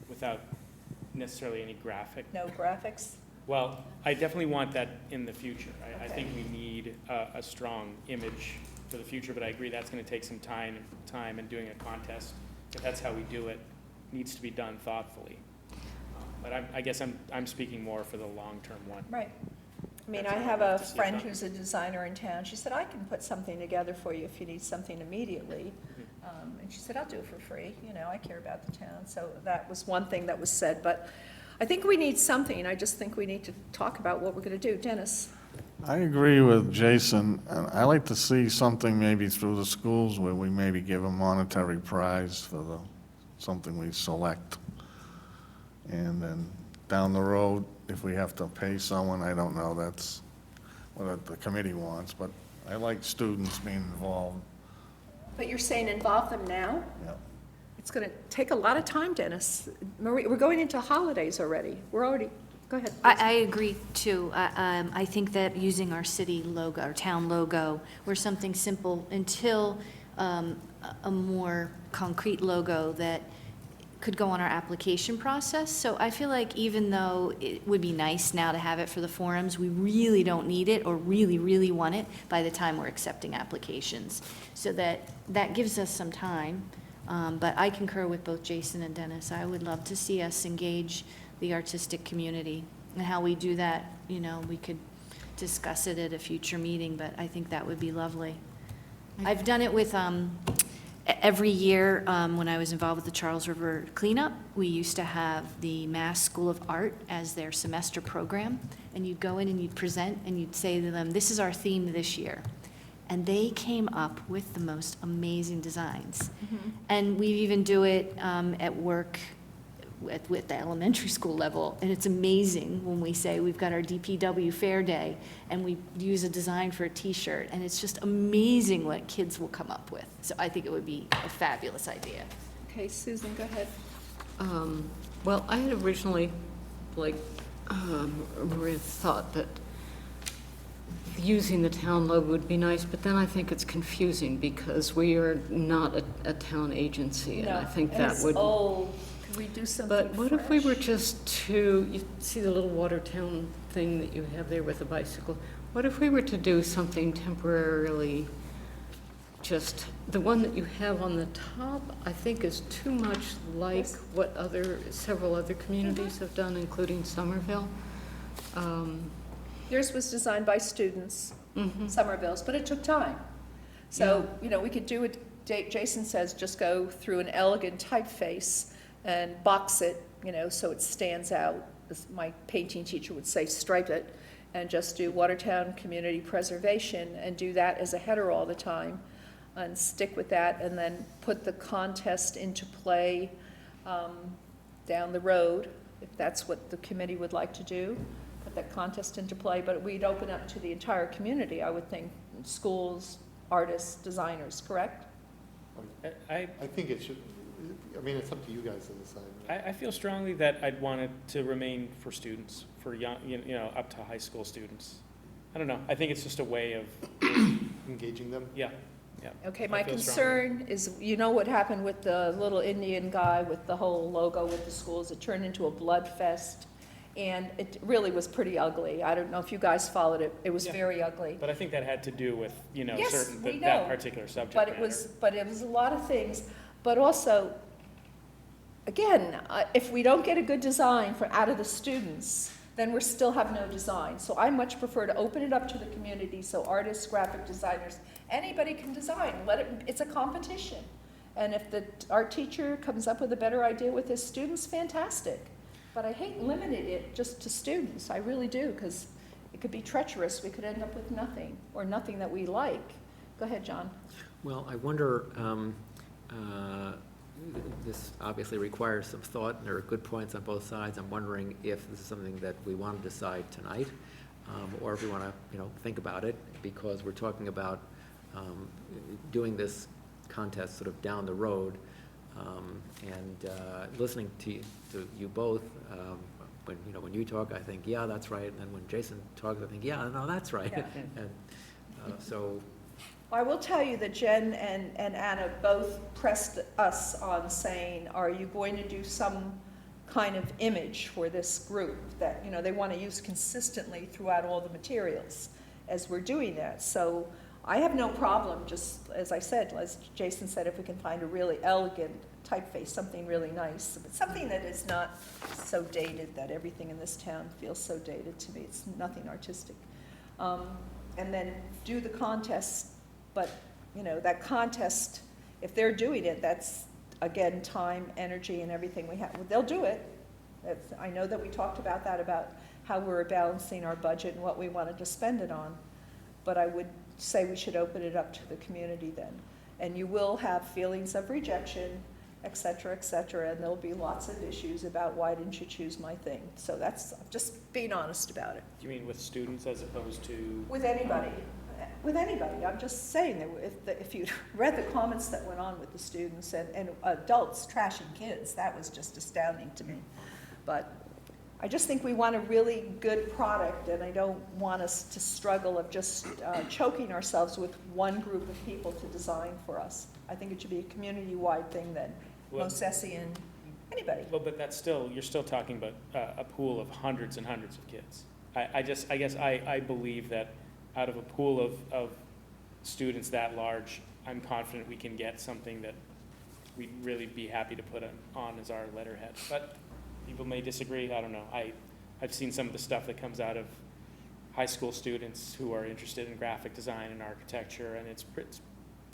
without necessarily any graphic. No graphics? Well, I definitely want that in the future. I Okay. think we need a strong image for the future, but I agree that's going to take some time and doing a contest. If that's how we do it, needs to be done thoughtfully. But I guess I'm speaking more for the long-term one. Right. I mean, That's I what have I'd a like to see friend done. who's a designer in town. She said, I can put something together for you if you need something immediately. And she said, I'll do it for free. I care about the town. So that was one thing that was said. But I think we need something. I just think we need to talk about what we're going to do. Dennis? I agree with Jason, and I like to see something maybe through the schools where we maybe give a monetary prize for something we select. And then down the road, if we have to pay someone, I don't know, that's what the committee wants, but I like students being involved. But you're saying involve them now? Yeah. It's going to take a lot of time, Dennis. Marie, we're going into holidays already. Go ahead. I agree too. I think that using our city logo, our town logo, or something simple until a more concrete logo that could go on our application process. So I feel like even though it would be nice now to have it for the forums, we really don't need it or really, really want it by the time we're accepting applications. So that gives us some time. But I concur with both Jason and Dennis. I would love to see us engage the artistic community. And how we do that, we could discuss it at a future meeting, but I think that would be lovely. I've done it with, every year, when I was involved with the Charles River cleanup, we used to have the Mass School of Art as their semester program, and you'd go in and you'd present and you'd say to them, this is our theme this year. And they came up with the most amazing designs. And we even do it at work with the elementary school level, and it's amazing when we say we've got our DPW Fair Day, and we use a design for a T-shirt, and it's just amazing what kids will come up with. So I think it would be a fabulous idea. Okay, Susan, go ahead. Well, I had originally, Maria thought that using the town logo would be nice, but then I think it's confusing because we are not a town agency, and I think And that it's would. old. Could we do something But what if we were fresh? just you see the little Watertown thing that you have there with the bicycle? What if we were to do something temporarily, just, the one that you have on the top, I think is too much like Yes. what several other communities have done, including Somerville. Yours was designed by students, Somerville's, but it took time. So, we could do what Jason says, just go through an elegant typeface and box it, so it stands out. As my painting teacher would say, stripe it, and just do Watertown Community Preservation and do that as a header all the time and stick with that, and then put the contest into play down the road, if that's what the committee would like to do. But that contest into play, but we'd open up to the entire community, I would think, schools, artists, designers, correct? I I think it should, I mean, it's up to you guys to decide. right? I feel strongly that I'd want it to remain for students, for young, up to high school students. I don't know, I think it's just a way of, Engaging them. yeah. Okay, I my feel concern is, you know what happened with the little Indian guy with the whole logo with the schools? It turned into a blood fest, and it really was pretty ugly. I don't know if you guys followed it. It was Yeah. very ugly. But I think that had to do with, Yes, certain, we that know. particular subject But matter. it was a lot of things, but also, again, if we don't get a good design out of the students, then we still have no design. So I much prefer to open it up to the community, so artists, graphic designers, anybody can design. It's a competition. And if the art teacher comes up with a better idea with his students, fantastic. But I hate limiting it just to students, I really do, because it could be treacherous. We could end up with nothing, or nothing that we like. Go ahead, John. Well, I wonder, this obviously requires some thought, and there are good points on both sides. I'm wondering if this is something that we want to decide tonight, or if we want to, think about it, because we're talking about doing this contest sort of down the road, and listening to you both, when you talk, I think, yeah, that's right, and then when Jason talks, I think, yeah, no, that's right. Yeah. And so, I will tell you that Jen and Anna both pressed us on saying, are you going to do some kind of image for this group that, they want to use consistently throughout all the materials as we're doing that. So I have no problem, just as I said, as Jason said, if we can find a really elegant typeface, something really nice, but something that is not so dated that everything in this town feels so dated to me. It's nothing artistic. And then do the contest. But, that contest, if they're doing it, that's, again, time, energy, and everything we have. Well, they'll do it. I know that we talked about that, about how we're balancing our budget and what we wanted to spend it on. But I would say we should open it up to the community then. And you will have feelings of rejection, et cetera, and there'll be lots of issues about why didn't you choose my thing. So that's just being honest about it. Do you mean with students as opposed to? With anybody. With anybody. I'm just saying that if you read the comments that went on with the students and adults trashing kids, that was just astounding to me. But I just think we want a really good product, and I don't want us to struggle of just choking ourselves with one group of people to design for us. I think it should be a community-wide thing then, Mosesian, anybody. Well, but that's still, you're still talking about a pool of hundreds and hundreds of kids. I guess I believe that out of a pool of students that large, I'm confident we can get something that we'd really be happy to put on as our letterhead. But people may disagree, I don't know. I've seen some of the stuff that comes out of high school students who are interested in graphic design and architecture, and it's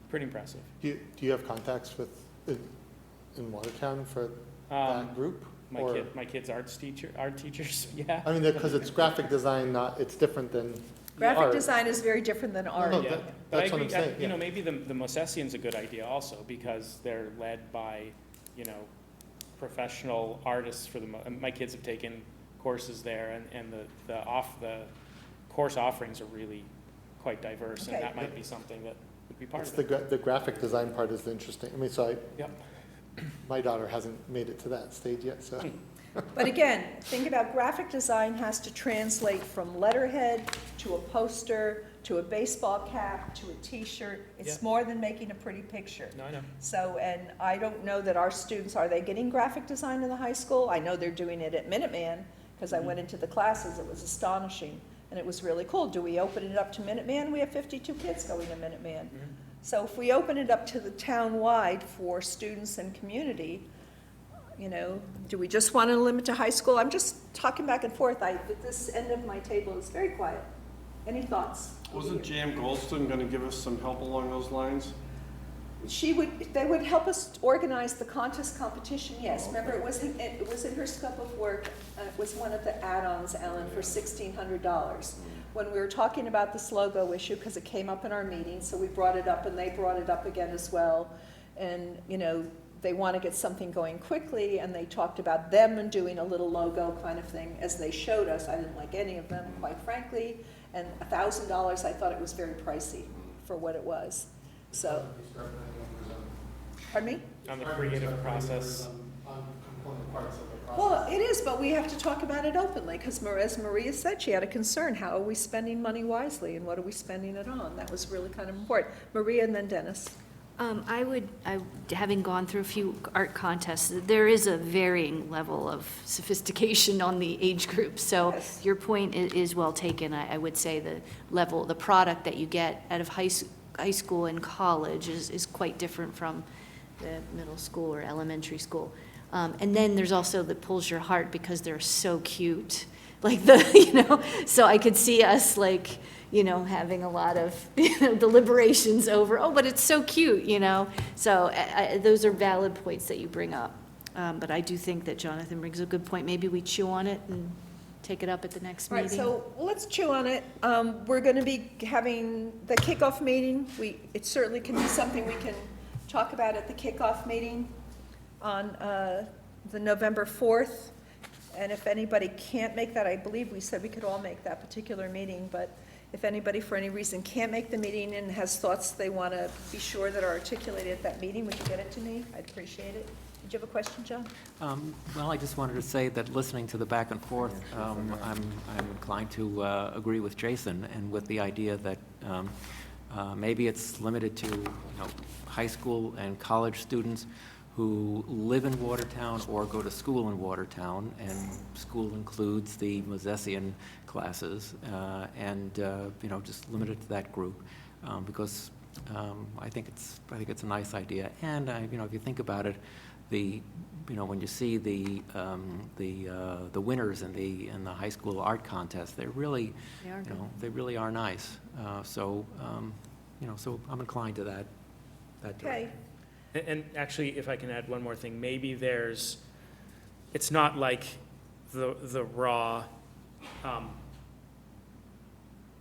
pretty impressive. Do you have contacts with, in Watertown for that group? My kid's art teachers, yeah. I mean, because it's graphic design, it's different than Graphic art. design is very different than art. No, Yeah, that- but I that's what I'm agree, saying, yeah. maybe the Mosesian's a good idea also, because they're led by, professional artists for my kids have taken courses there, and the course offerings are really quite diverse, and Okay. that might be something that would be part It's of it. the graphic design part is interesting. I mean, so Yep. my daughter hasn't made it to that stage yet, so. But again, think about graphic design has to translate from letterhead to a poster, to a baseball cap, to a t-shirt. It's Yeah. more than making a pretty picture. No, I know. So, and I don't know that our students, are they getting graphic design in the high school? I know they're doing it at Minuteman, because I went into the classes, it was astonishing, and it was really cool. Do we open it up to Minuteman? We have 52 kids going to Minuteman. So if we open it up to the town-wide for students and community, do we just want to limit to high school? I'm just talking back and forth. This end of my table is very quiet. Any thoughts? Wasn't Jan Goldston gonna give us some help along those lines? They would help us organize the contest competition, yes. Remember, it was in her scope of work. It was one of the add-ons, Ellen, for $1,600. When we were talking about this logo issue, because it came up in our meeting, so we brought it up, and they brought it up again as well. And, they want to get something going quickly, and they talked about them and doing a little logo kind of thing, as they showed us. I didn't like any of them, quite frankly, and $1,000, I thought it was very pricey for what it was. So, pardon me? On the creative process. On component parts of the process. Well, it is, but we have to talk about it openly, because as Maria said, she had a concern. How are we spending money wisely, and what are we spending it on? That was really kind of important. Maria and then Dennis. Having gone through a few art contests, there is a varying level of sophistication on the age group. So Yes. your point is well taken. I would say the product that you get out of high school and college is quite different from the middle school or elementary school. And then there's also that pulls your heart because they're so cute. Like so I could see us having a lot of deliberations over, oh, but it's so cute, So those are valid points that you bring up. But I do think that Jonathan brings a good point. Maybe we chew on it and take it up at the next All right, meeting. so let's chew on it. We're going to be having the kickoff meeting. It certainly can be something we can talk about at the kickoff meeting on the November 4th. And if anybody can't make that, I believe we said we could all make that particular meeting, but if anybody for any reason can't make the meeting and has thoughts they want to be sure that are articulated at that meeting, would you get it to me? I'd appreciate it. Did you have a question, John? Well, I just wanted to say that listening to the back and forth, I'm inclined to agree with Jason and with the idea that maybe it's limited to high school and college students who live in Watertown or go to school in Watertown, and school includes the Mosesian classes, and just limited to that group, because I think it's a nice idea. And if you think about it, when you see the winners in the high school art contest, they really are nice. So I'm inclined to that direction. Okay. And actually, if I can add one more thing, maybe it's not like the raw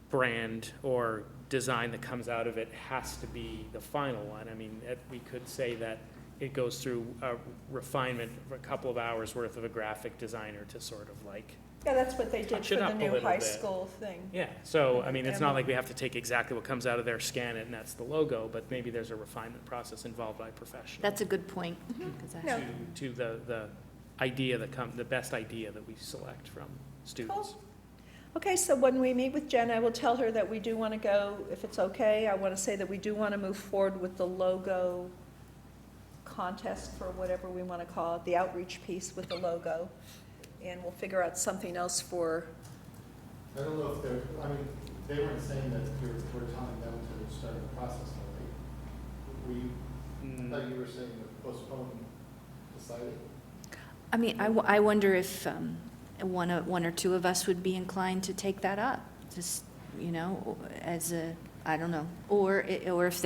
brand or design that comes out of it has to be the final one. I mean, we could say that it goes through a refinement of a couple of hours worth of a graphic designer to sort of Yeah, that's what they did touch for it the up a new little high bit. school thing. Yeah, so, I mean, it's not like we have to take exactly what comes out of there, scan it, and that's the logo, but maybe there's a refinement process involved by professionals. That's a good point. 'Cause that's- No. To the idea the best idea that we select from students. Okay, so when we meet with Jen, I will tell her that we do want to go, if it's okay, I want to say that we do want to move forward with the logo contest, for whatever we want to call it, the outreach piece with the logo. And we'll figure out something else for, I don't know if they weren't saying that we're telling them to start the process, right? I thought you were saying to postpone deciding. I mean, I wonder if one or two of us would be inclined to take that up, just, as a, I don't know, or if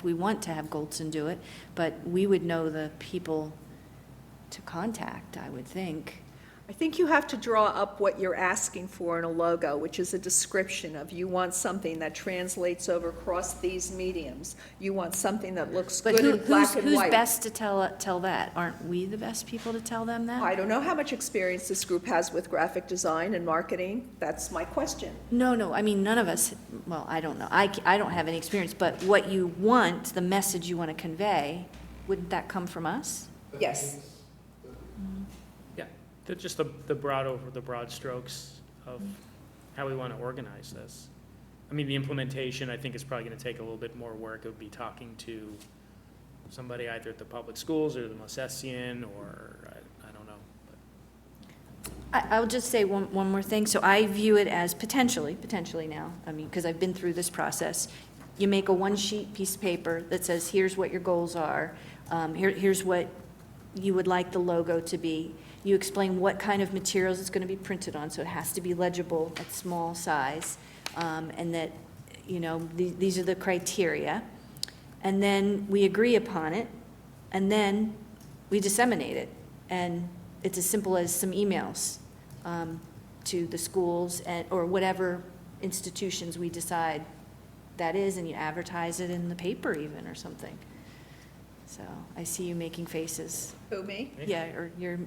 we want to have Goldson do it, but we would know the people to contact, I would think. I think you have to draw up what you're asking for in a logo, which is a description of, you want something that translates over across these mediums. You want something that looks But good in black and who's white. best to tell that? Aren't we the best people to tell them that? I don't know how much experience this group has with graphic design and marketing. That's my question. No, I mean, none of us, well, I don't know. I don't have any experience, but what you want, the message you want to convey, wouldn't that come from us? Yes. Yeah, just the broad strokes of how we want to organize this. I mean, the implementation, I think, is probably going to take a little bit more work. It would be talking to somebody either at the public schools or the Mosesian, or I don't know. I'll just say one more thing. So I view it as potentially now, I mean, because I've been through this process. You make a one-sheet piece of paper that says, here's what your goals are, here's what you would like the logo to be. You explain what kind of materials it's going to be printed on, so it has to be legible at small size, and that, these are the criteria. And then we agree upon it, and then we disseminate it. And it's as simple as some emails to the schools or whatever institutions we decide that is, and you advertise it in the paper even or something. So I see you making faces. Who, me? Yeah, or you're,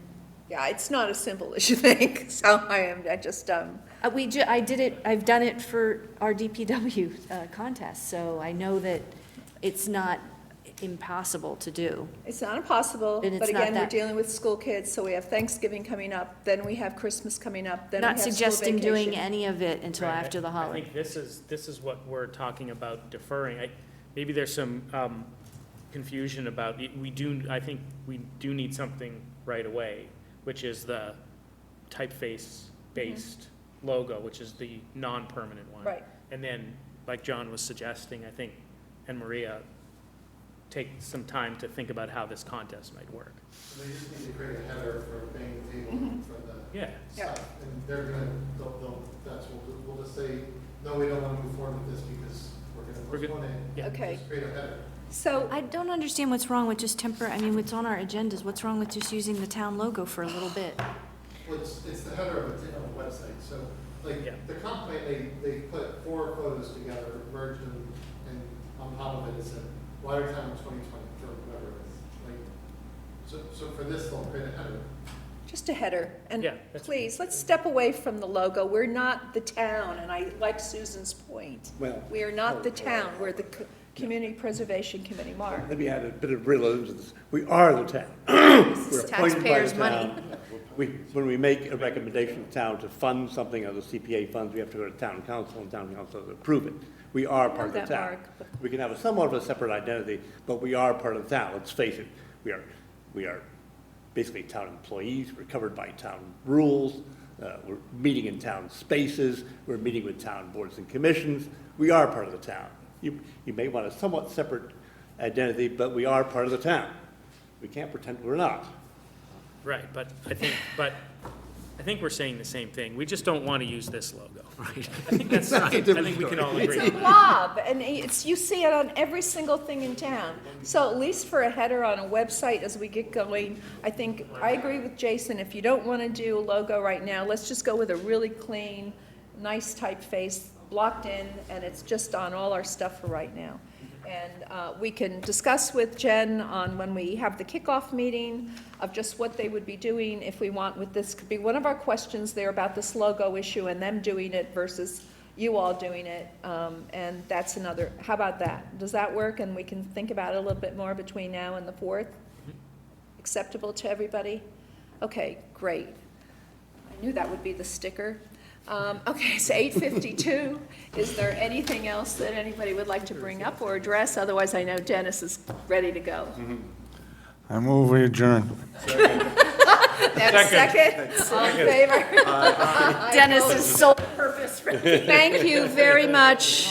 Yeah, it's not as simple as you think, so I just, I've done it for our DPW contest, so I know that it's not impossible to do. it's not impossible, And it's but not again, we're that- dealing with school kids, so we have Thanksgiving coming up, then we have Christmas coming up, then we have Not school suggesting doing vacation. any of it until Right, after the I holiday. think this is what we're talking about deferring. Maybe there's some confusion about, I think we do need something right away, which is the typeface-based logo, which is the non-permanent one. Right. And then, like John was suggesting, I think, and Maria, take some time to think about how this contest might work. They just need to create a header for paying the table for the Yeah. Yeah. stuff. And they're gonna, we'll just say, no, we don't wanna move forward with this because we're We're good. gonna postpone it. Yeah. Okay. Just create a header. So, I don't understand what's wrong with just I mean, what's on our agendas, what's wrong with just using the town logo for a little bit? Well, it's the header of a website, so, like, Yeah. the comp plan, they put 4 photos together, merged them, and on top of it, it said Watertown 2020, or whatever it is. Like, so for this, they'll create a header. just a header, and Yeah, that's- please, let's step away from the logo, we're not the town, and I like Susan's point. Well, We are not the town, we're the Community Preservation Committee, Mark. let me add a bit of realism to this. We are the town. We're is appointed by the taxpayers' money. town. When we make a recommendation to town to fund something out of the CPA funds, we have to go to town council, and town council to approve it. We are part of the that, town. Mark, but- We can have a somewhat of a separate identity, but we are part of the town, let's face it. We are basically town employees, we're covered by town rules, we're meeting in town spaces, we're meeting with town boards and commissions. We are part of the town. You may want a somewhat separate identity, but we are part of the town. We can't pretend we're not. Right, but I think we're saying the same thing. We just don't want to use this logo. Right. I think we can all agree. It's a blob, and you see it on every single thing in town. So at least for a header on a website as we get going, I agree with Jason, if you don't want to do a logo right now, let's just go with a really clean, nice typeface, blocked in, and it's just on all our stuff for right now. And we can discuss with Jen on when we have the kickoff meeting of just what they would be doing if we want with this. Could be one of our questions there about this logo issue and them doing it versus you all doing it. And that's another, how about that? Does that work? And we can think about it a little bit more between now and the 4th? Acceptable to everybody? Okay, great. I knew that would be the sticker. Okay, it's 8:52. Is there anything else that anybody would like to bring up or address? Otherwise, I know Dennis is ready to go. I move we adjourn. And a second? All in favor? Dennis's sole purpose. Thank you very much.